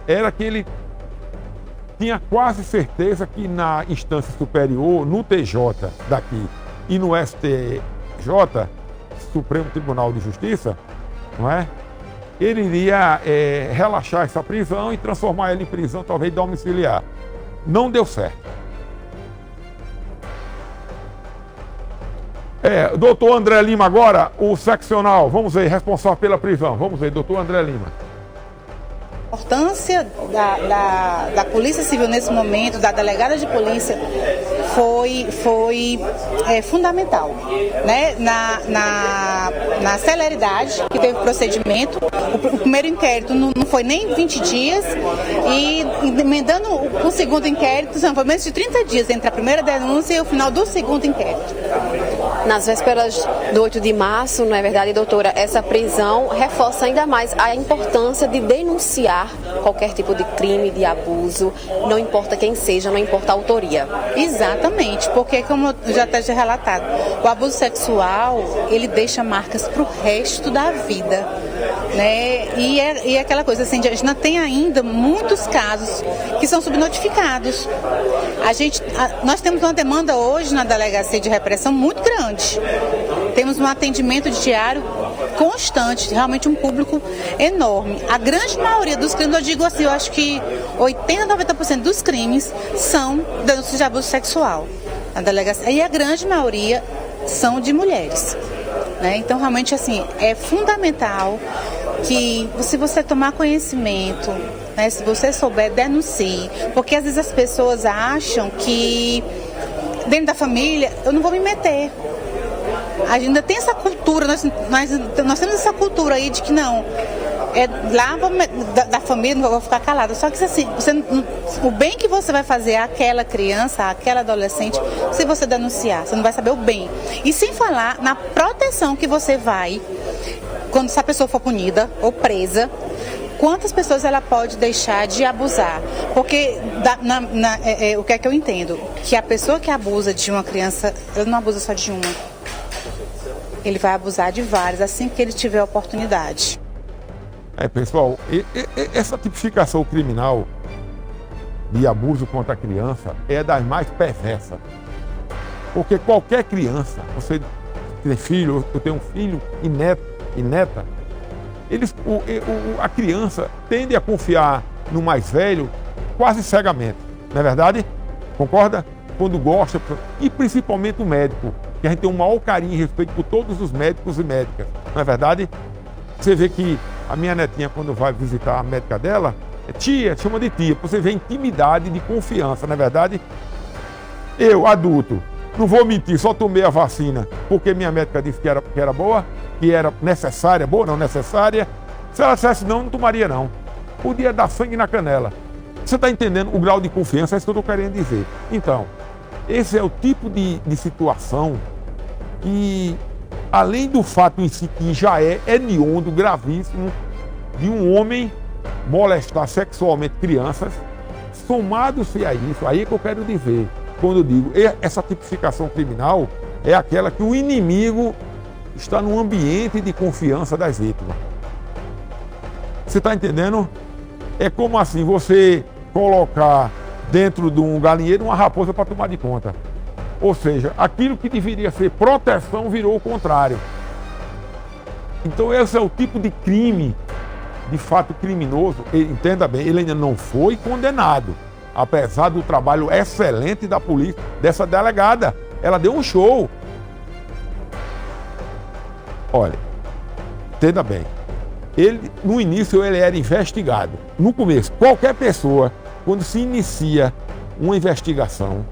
era que ele tinha quase certeza que na instância superior, no TJ daqui e no STJ, Supremo Tribunal de Justiça, não é? Ele iria relaxar essa prisão e transformar ela em prisão, talvez domiciliar. Não deu certo. Doutor André Lima agora, o seccional, vamos ver, responsável pela prisão. Vamos ver, doutor André Lima. A importância da Polícia Civil nesse momento, da delegada de polícia, foi fundamental, né? Na celeridade que teve o procedimento. O primeiro inquérito não foi nem 20 dias e emendando o segundo inquérito, foi menos de 30 dias entre a primeira denúncia e o final do segundo inquérito. Nas vésperas do 8 de março, não é verdade, doutora, essa prisão reforça ainda mais a importância de denunciar qualquer tipo de crime, de abuso, não importa quem seja, não importa a autoria. Exatamente, porque como já está relatado, o abuso sexual, ele deixa marcas para o resto da vida, né? E é aquela coisa assim, a gente não tem ainda muitos casos que são subnotificados. Nós temos uma demanda hoje na delegacia de repressão muito grande. temos um atendimento diário constante, realmente um público enorme. A grande maioria dos crimes, eu digo assim, eu acho que 80%, 90% dos crimes são denúncias de abuso sexual na delegacia, e a grande maioria são de mulheres, né? Então, realmente, assim, é fundamental que, se você tomar conhecimento, né, se você souber, denuncie, porque às vezes as pessoas acham que dentro da família eu não vou me meter. Ainda tem essa cultura, nós temos essa cultura aí de que não, lá da família não vou ficar calada. Só que assim, o bem que você vai fazer àquela criança, àquela adolescente, se você denunciar, você não vai saber o bem. E sem falar na proteção que você vai, quando essa pessoa for punida ou presa, quantas pessoas ela pode deixar de abusar? Porque o que é que eu entendo? Que a pessoa que abusa de uma criança, ele não abusa só de uma. Ele vai abusar de várias assim que ele tiver a oportunidade. Pessoal, essa tipificação criminal de abuso contra a criança é das mais perversas. Porque qualquer criança, você tem filho, eu tenho um filho e neta, a criança tende a confiar no mais velho quase cegamente, não é verdade? Concorda? Quando gosta, e principalmente o médico, que a gente tem um maior carinho e respeito por todos os médicos e médicas, não é verdade? Você vê que a minha netinha, quando vai visitar a médica dela, tia, chama de tia, você vê intimidade de confiança, não é verdade? Eu, adulto, não vou mentir, só tomei a vacina porque minha médica disse que era boa, que era necessária, boa não necessária. Se ela dissesse não tomaria não. Podia dar sangue na canela. Você está entendendo o grau de confiança? É isso que eu estou querendo dizer. Então, esse é o tipo de situação que, além do fato em si que já é hediondo, gravíssimo, de um homem molestar sexualmente crianças, somado-se a isso, aí é que eu quero dizer, quando eu digo, essa tipificação criminal é aquela que o inimigo está no ambiente de confiança das vítimas. Você está entendendo? É como assim, você colocar dentro de um galinheiro uma raposa para tomar de conta. Ou seja, aquilo que deveria ser proteção virou o contrário. Então esse é o tipo de crime, de fato criminoso. Entenda bem, ele ainda não foi condenado, apesar do trabalho excelente da polícia, dessa delegada. Ela deu um show. Olha, entenda bem, no início ele era investigado. No começo, qualquer pessoa, quando se inicia uma investigação,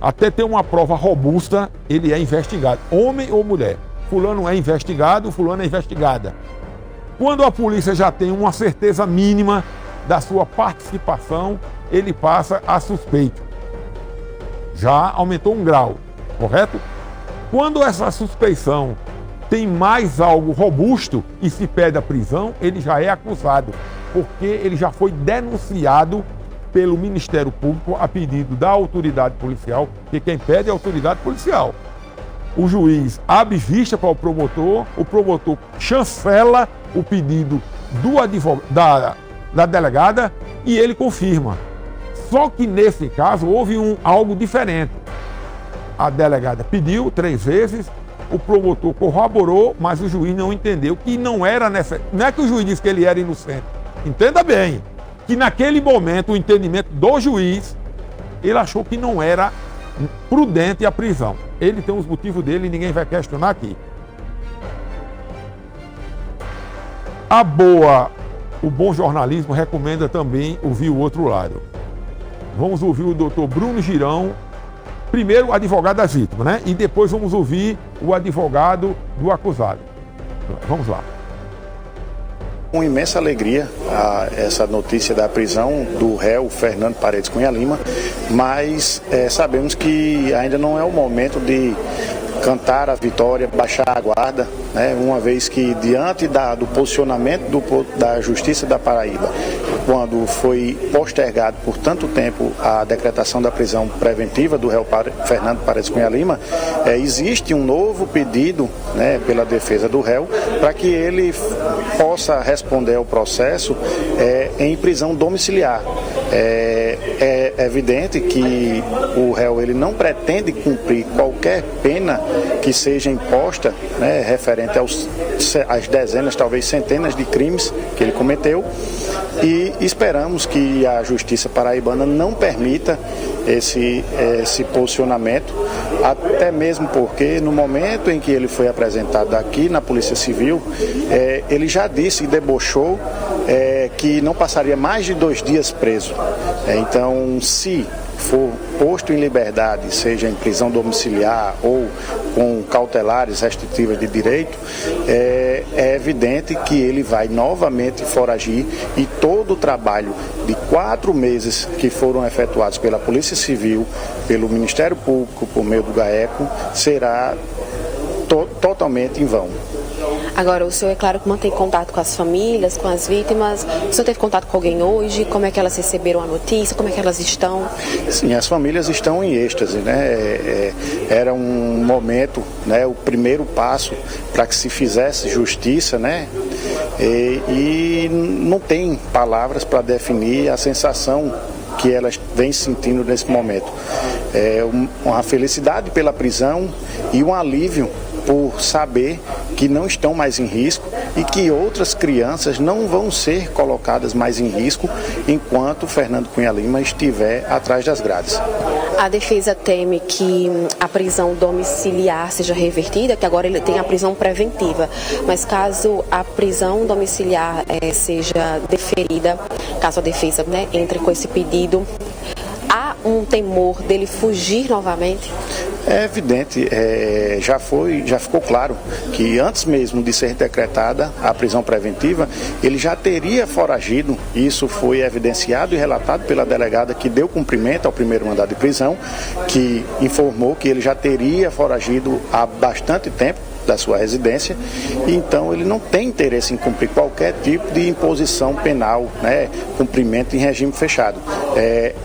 até ter uma prova robusta, ele é investigado, homem ou mulher. Fulano é investigado, fulano é investigada. Quando a polícia já tem uma certeza mínima da sua participação, ele passa a suspeito. Já aumentou um grau, correto? Quando essa suspeição tem mais algo robusto e se pede a prisão, ele já é acusado, porque ele já foi denunciado pelo Ministério Público a pedido da autoridade policial, que quem pede é a autoridade policial. O juiz abre vista para o promotor chancela o pedido do advogado, da delegada, e ele confirma. Só que nesse caso houve algo diferente. A delegada pediu 3 vezes, o promotor corroborou, mas o juiz não entendeu que não era necessário. Não é que o juiz disse que ele era inocente. Entenda bem, que naquele momento o entendimento do juiz, ele achou que não era prudente a prisão. Ele tem os motivos dele e ninguém vai questionar aqui. O bom jornalismo recomenda também ouvir o outro lado. Vamos ouvir o doutor Bruno Girão, primeiro o advogado das vítimas, né? E depois vamos ouvir o advogado do acusado. Vamos lá. Com imensa alegria essa notícia da prisão do réu Fernando Paredes Cunha Lima, mas sabemos que ainda não é o momento de cantar a vitória, baixar a guarda, né? Uma vez que diante do posicionamento da Justiça da Paraíba, quando foi postergado por tanto tempo a decretação da prisão preventiva do réu Fernando Paredes Cunha Lima, existe um novo pedido, né, pela defesa do réu para que ele possa responder ao processo em prisão domiciliar. É evidente que o réu ele não pretende cumprir qualquer pena que seja imposta, né, referente às dezenas, talvez centenas de crimes que ele cometeu, e esperamos que a Justiça paraibana não permita esse posicionamento, até mesmo porque no momento em que ele foi apresentado aqui na Polícia Civil, ele já disse e debochou que não passaria mais de 2 dias preso. Então, se for posto em liberdade, seja em prisão domiciliar ou com cautelares restritivas de direito, é evidente que ele vai novamente foragir, e todo o trabalho de 4 meses que foram efetuados pela Polícia Civil, pelo Ministério Público, por meio do GAECO, será totalmente em vão. Agora, o senhor, é claro, que mantém contato com as famílias, com as vítimas. O senhor teve contato com alguém hoje? Como é que elas receberam a notícia? Como é que elas estão? Sim, as famílias estão em êxtase, né? Era um momento, né, o primeiro passo para que se fizesse justiça, né? E não tem palavras para definir a sensação que elas vêm sentindo nesse momento. Uma felicidade pela prisão e um alívio por saber que não estão mais em risco e que outras crianças não vão ser colocadas mais em risco enquanto Fernando Cunha Lima estiver atrás das grades. A defesa teme que a prisão domiciliar seja revertida, que agora ele tem a prisão preventiva, mas caso a prisão domiciliar seja deferida, caso a defesa, né, entre com esse pedido, há um temor dele fugir novamente? É evidente, já ficou claro que antes mesmo de ser decretada a prisão preventiva, ele já teria foragido. Isso foi evidenciado e relatado pela delegada que deu cumprimento ao primeiro mandado de prisão, que informou que ele já teria foragido há bastante tempo da sua residência, então ele não tem interesse em cumprir qualquer tipo de imposição penal, né, cumprimento em regime fechado.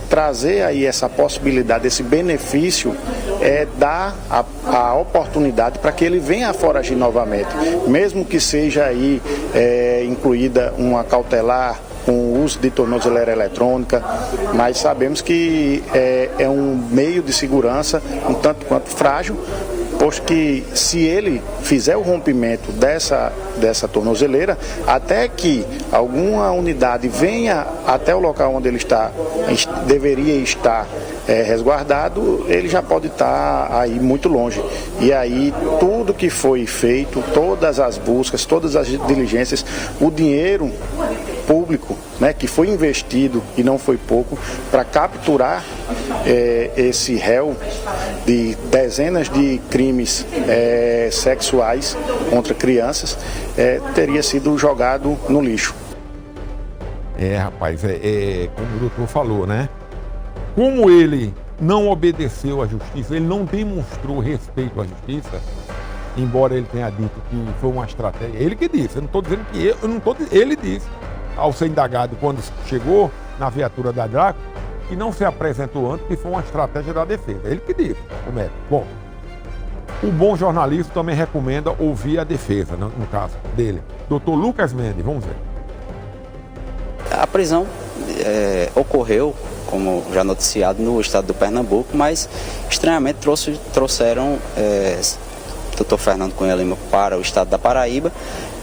Trazer aí essa possibilidade, esse benefício, dar a oportunidade para que ele venha a foragir novamente, mesmo que seja aí incluída uma cautelar com o uso de tornozeleira eletrônica, mas sabemos que é um meio de segurança um tanto quanto frágil, posto que se ele fizer o rompimento dessa tornozeleira, até que alguma unidade venha até o local onde ele deveria estar resguardado, ele já pode estar aí muito longe. E aí tudo que foi feito, todas as buscas, todas as diligências, o dinheiro público, né, que foi investido, e não foi pouco, para capturar esse réu de dezenas de crimes sexuais contra crianças, teria sido jogado no lixo. Rapaz, como o doutor falou, né? Como ele não obedeceu à justiça, ele não demonstrou respeito à justiça, embora ele tenha dito que foi uma estratégia. Ele que disse, eu não estou dizendo que ele disse, ao ser indagado quando chegou na viatura da Draco, que não se apresentou antes, que foi uma estratégia da defesa. Ele que disse, o médico. Bom, o bom jornalista também recomenda ouvir a defesa, no caso dele. Dr. Lucas Mendes, vamos ver. A prisão ocorreu, como já noticiado, no estado do Pernambuco, mas estranhamente trouxeram Dr. Fernando Cunha Lima para o estado da Paraíba.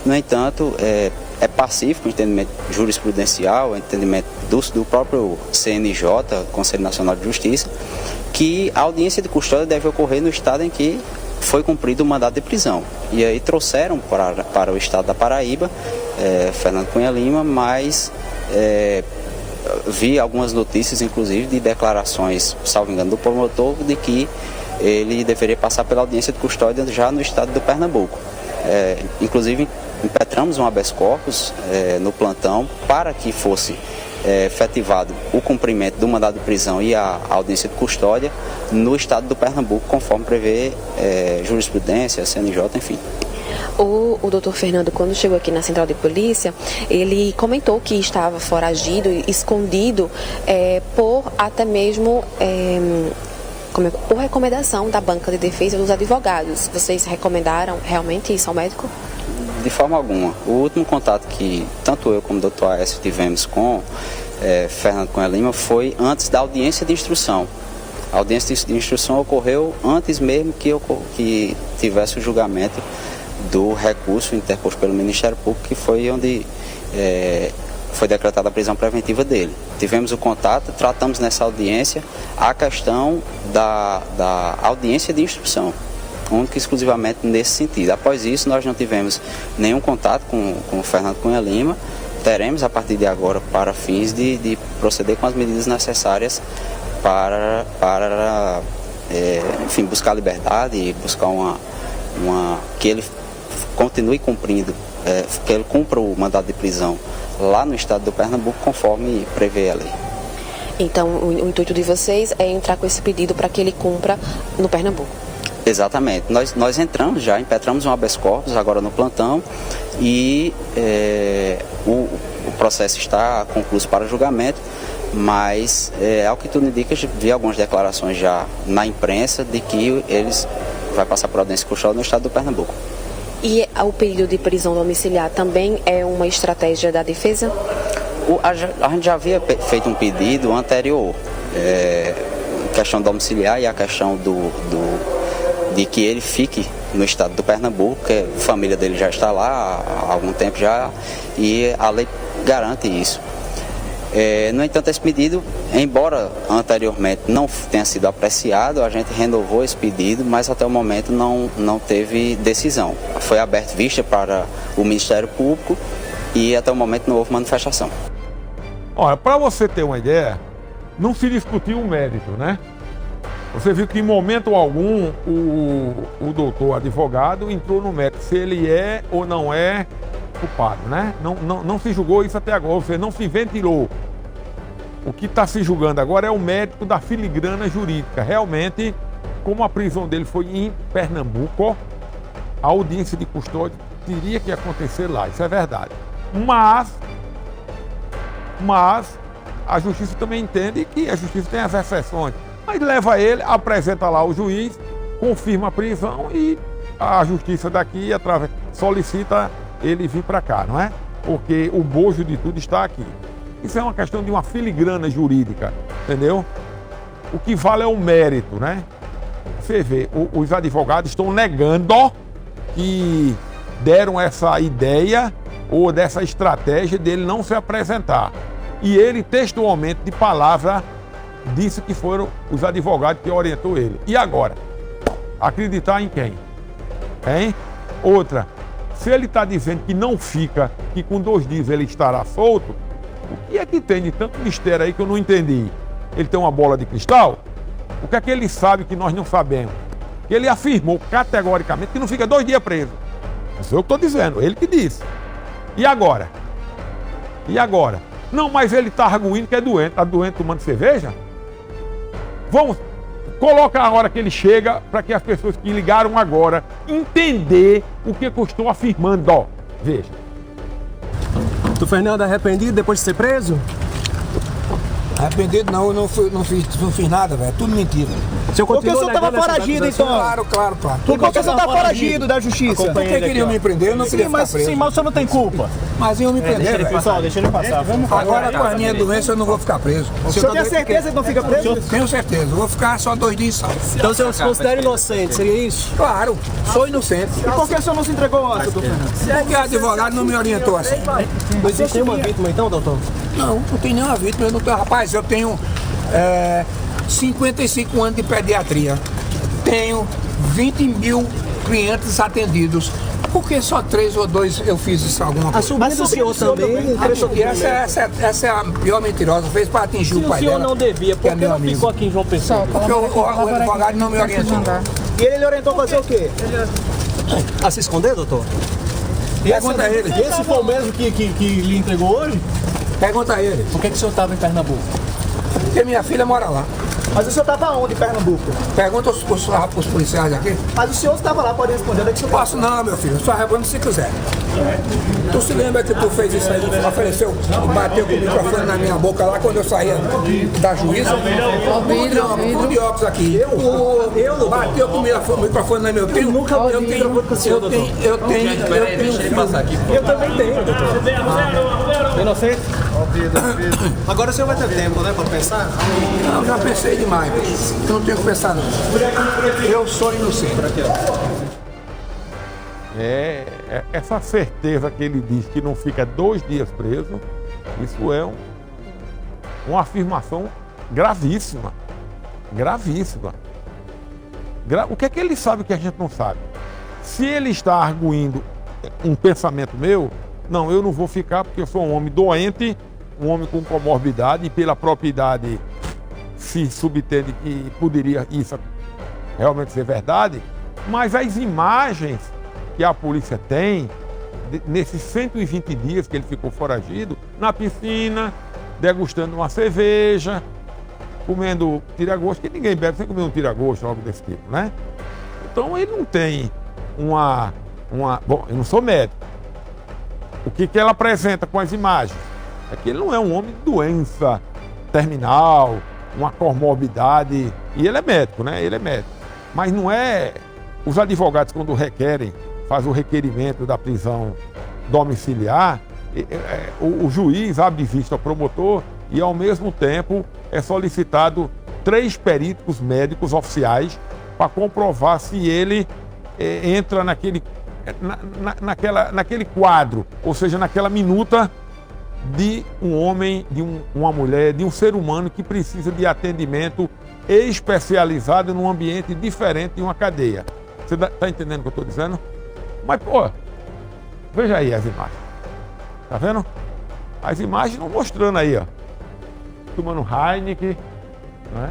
No entanto, é pacífico o entendimento jurisprudencial, o entendimento do próprio CNJ, Conselho Nacional de Justiça, que a audiência de custódia deve ocorrer no estado em que foi cumprido o mandado de prisão. E aí trouxeram para o estado da Paraíba Fernando Cunha Lima, mas vi algumas notícias, inclusive, de declarações, salvo engano, do promotor, de que ele deveria passar pela audiência de custódia já no estado do Pernambuco. Inclusive, impetramos um habeas corpus no plantão para que fosse efetivado o cumprimento do mandado de prisão e a audiência de custódia no estado do Pernambuco, conforme prevê jurisprudência, CNJ, enfim. O doutor Fernando, quando chegou aqui na Central de Polícia, ele comentou que estava foragido, escondido, por até mesmo por recomendação da banca de defesa dos advogados. Vocês recomendaram realmente isso ao médico? De forma alguma. O último contato que tanto eu como o doutor Aécio tivemos com Fernando Cunha Lima foi antes da audiência de instrução. A audiência de instrução ocorreu antes mesmo que tivesse o julgamento do recurso interposto pelo Ministério Público, que foi onde foi decretada a prisão preventiva dele. Tivemos o contato, tratamos nessa audiência a questão da audiência de instrução, única e exclusivamente nesse sentido. Após isso, nós não tivemos nenhum contato com o Fernando Cunha Lima. Teremos, a partir de agora, para fins de proceder com as medidas necessárias para enfim, buscar liberdade e buscar que ele continue cumprindo, que ele cumpra o mandado de prisão lá no estado do Pernambuco, conforme prevê a lei. Então, o intuito de vocês é entrar com esse pedido para que ele cumpra no Pernambuco? Exatamente. Nós entramos já, impetramos um habeas corpus agora no plantão e o processo está concluído para julgamento, mas ao que tudo indica, vi algumas declarações já na imprensa de que eles vai passar por audiência custódia no estado do Pernambuco. E o pedido de prisão domiciliar também é uma estratégia da defesa? A gente já havia feito um pedido anterior, questão domiciliar e a questão de que ele fique no estado do Pernambuco, que a família dele já está lá há algum tempo já, e a lei garante isso. No entanto, esse pedido, embora anteriormente não tenha sido apreciado, a gente renovou esse pedido, mas até o momento não teve decisão. Foi aberto vista para o Ministério Público e até o momento não houve manifestação. Olha, para você ter uma ideia, não se discutiu o mérito, né? Você viu que em momento algum o doutor advogado entrou no mérito, se ele é ou não é culpado, né? Não se julgou isso até agora, ou seja, não se ventilou. O que está se julgando agora é o mérito da filigrana jurídica. Realmente, como a prisão dele foi em Pernambuco, a audiência de custódia teria que acontecer lá, isso é verdade. Mas a justiça também entende que a justiça tem as exceções. Mas leva ele, apresenta lá o juiz, confirma a prisão e a justiça daqui solicita ele vir para cá, não é? Porque o bojo de tudo está aqui. Isso é uma questão de uma filigrana jurídica, entendeu? O que vale é o mérito, né? Você vê, os advogados estão negando que deram essa ideia ou dessa estratégia dele não se apresentar. E ele, textualmente, de palavra, disse que foram os advogados que orientou ele. E agora? Acreditar em quem? Hein? Outra, se ele está dizendo que não fica, que com 2 dias ele estará solto, o que é que tem de tanto mistério aí que eu não entendi? Ele tem uma bola de cristal? O que é que ele sabe que nós não sabemos? Ele afirmou categoricamente que não fica 2 dias preso. Não sou eu que estou dizendo, ele que disse. E agora? E agora? Não, mas ele está arguindo que é doente. Está doente tomando cerveja? Vamos, coloca a hora que ele chega para que as pessoas que ligaram agora entender o que eu estou afirmando. Ó, veja. Tu, Fernando, arrependido depois de ser preso? Arrependido não, eu não fiz nada, velho. Tudo mentira. Porque o senhor estava foragido, então? Claro. Por que o senhor está foragido da justiça? Porque queriam me prender, eu não queria ficar preso. Sim, mas o senhor não tem culpa. Mas iam me prender, velho. Pessoal, deixa ele passar. Agora, com a minha doença, eu não vou ficar preso. O senhor tem certeza que não fica preso? Tenho certeza. Eu vou ficar só 2 dias só. Então o senhor se considera inocente, seria isso? Claro, sou inocente. E por que o senhor não se entregou antes, doutor Fernando? Porque o advogado não me orientou assim. Não existe nenhuma vítima, então, doutor? Não tem nenhuma vítima. Eu não tenho, rapaz, eu tenho 55 anos de pediatria. Tenho 20 mil clientes atendidos. Por que só 3 ou 2 eu fiz isso alguma coisa? A sobrinha do senhor também. Essa é a pior mentirosa. Fez para atingir o pai dela. Se o senhor não devia, por que não ficou aqui em João Pessoa? Porque o advogado não me orientou. E ele lhe orientou a fazer o quê? A se esconder, doutor? Pergunta a ele. Esse foi o mesmo que lhe entregou hoje? Pergunta a ele. Por que o senhor estava em Pernambuco? Porque minha filha mora lá. Mas o senhor estava onde em Pernambuco? Pergunta os policiais aqui. Mas o senhor estava lá, pode responder. Não posso não, meu filho. Só responde se quiser. Tu se lembra que tu fez isso aí? Ofereceu e bateu com o microfone na minha boca lá quando eu saía da juíza? O vidro de óculos aqui. Eu bateu com o microfone na minha boca. Eu nunca eu tenho. Deixa ele passar aqui. Eu também tenho, doutor. Inocente? Agora o senhor vai ter tempo, né, para pensar? Não, já pensei demais, então não tenho que pensar não. Eu sou inocente. Essa certeza que ele diz que não fica 2 dias preso, isso é uma afirmação gravíssima. Gravíssima. O que é que ele sabe que a gente não sabe? Se ele está arguindo um pensamento meu, não, eu não vou ficar porque eu sou um homem doente, um homem com comorbidade, e pela própria idade se subtende que poderia isso realmente ser verdade, mas as imagens que a polícia tem, nesses 120 dias que ele ficou foragido, na piscina, degustando uma cerveja, comendo tira-gosto, que ninguém bebe sem comer um tira-gosto, algo desse tipo, né? Então ele não tem Bom, eu não sou médico. O que ela apresenta com as imagens? É que ele não é um homem de doença terminal, uma comorbidade, e ele é médico, né? Ele é médico. Mas não é... Os advogados, quando requerem, fazem o requerimento da prisão domiciliar, o juiz abre vista ao promotor e, ao mesmo tempo, é solicitado 3 peritos médicos oficiais para comprovar se ele entra naquele quadro, ou seja, naquela minuta de um homem, de uma mulher, de um ser humano que precisa de atendimento especializado num ambiente diferente de uma cadeia. Você está entendendo o que eu estou dizendo? Mas, pô, veja aí as imagens. Tá vendo? As imagens estão mostrando aí, ó. Tomando Heineken, né?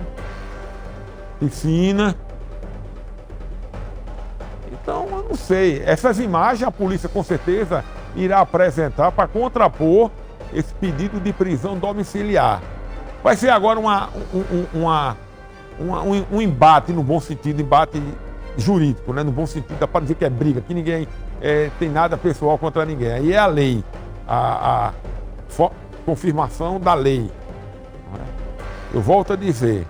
Piscina. Então, eu não sei. Essas imagens a polícia com certeza irá apresentar para contrapor esse pedido de prisão domiciliar. Vai ser agora um embate, no bom sentido, embate jurídico, né? No bom sentido, dá para dizer que é briga, que ninguém tem nada pessoal contra ninguém. Aí é a lei, a confirmação da lei. Eu volto a dizer,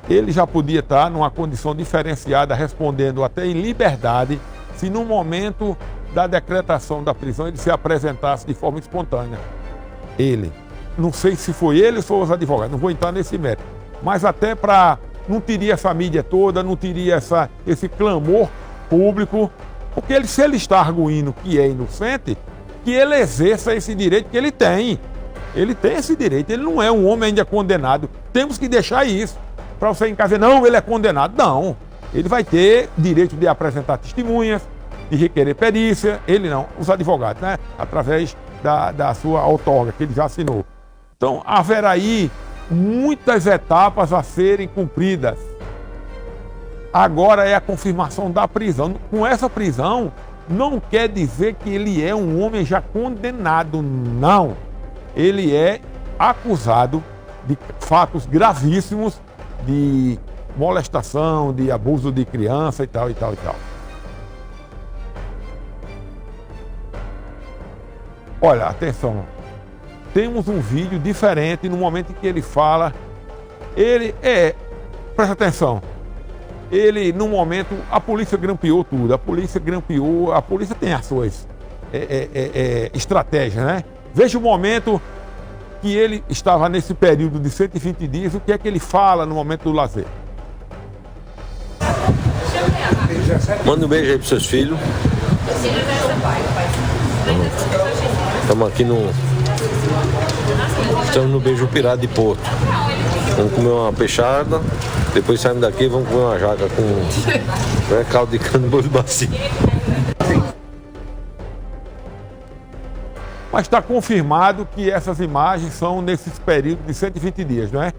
ele já podia estar numa condição diferenciada, respondendo até em liberdade, se no momento da decretação da prisão ele se apresentasse de forma espontânea. Ele. Não sei se foi ele ou foi os advogados, não vou entrar nesse mérito. Mas até para... Não teria essa mídia toda, não teria esse clamor público, porque se ele está arguindo que é inocente, que ele exerça esse direito que ele tem. Ele tem esse direito, ele não é um homem ainda condenado. Temos que deixar isso. Para você encaixar, não, ele é condenado. Não, ele vai ter direito de apresentar testemunhas, de requerer perícia, ele não, os advogados, né? Através da sua outorga, que ele já assinou. Então, haverá aí muitas etapas a serem cumpridas. Agora é a confirmação da prisão. Com essa prisão, não quer dizer que ele é um homem já condenado, não. Ele é acusado de fatos gravíssimos, de molestação, de abuso de criança e tal, e tal, e tal. Olha, atenção. Temos um vídeo diferente no momento em que ele fala. Presta atenção. Ele, no momento, a polícia grampeou tudo. A polícia tem as suas estratégias, né? Veja o momento que ele estava nesse período de 120 dias, o que é que ele fala no momento do lazer. Manda um beijo aí pros seus filhos. Estamos no Beijo Pirata de Porto. Vamos comer uma peixada, depois saímos daqui e vamos comer uma jaca com caldo de cana e bolo bacio. Mas está confirmado que essas imagens são nesses períodos de 120 dias, não é?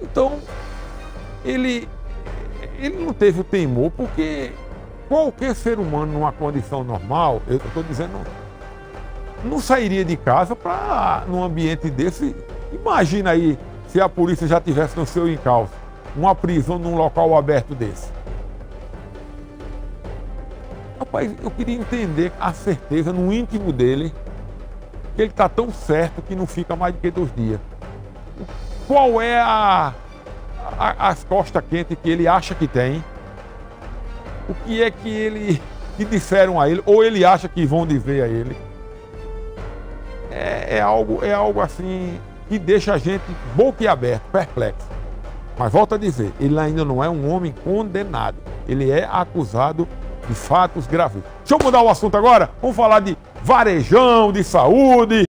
Então, ele não teve o temor, porque qualquer ser humano numa condição normal, eu estou dizendo, não sairia de casa para num ambiente desse. Imagina aí se a polícia já tivesse no seu encalço uma prisão num local aberto desse. Rapaz, eu queria entender a certeza no íntimo dele que ele está tão certo que não fica mais do que 2 dias. Qual é as costas quentes que ele acha que tem? O que é que disseram a ele, ou ele acha que vão dizer a ele, é algo assim que deixa a gente boquiaberto, perplexo. Mas volta a dizer, ele ainda não é um homem condenado. Ele é acusado de fatos graves. Deixa eu mudar o assunto agora. Vamos falar de varejão, de saúde.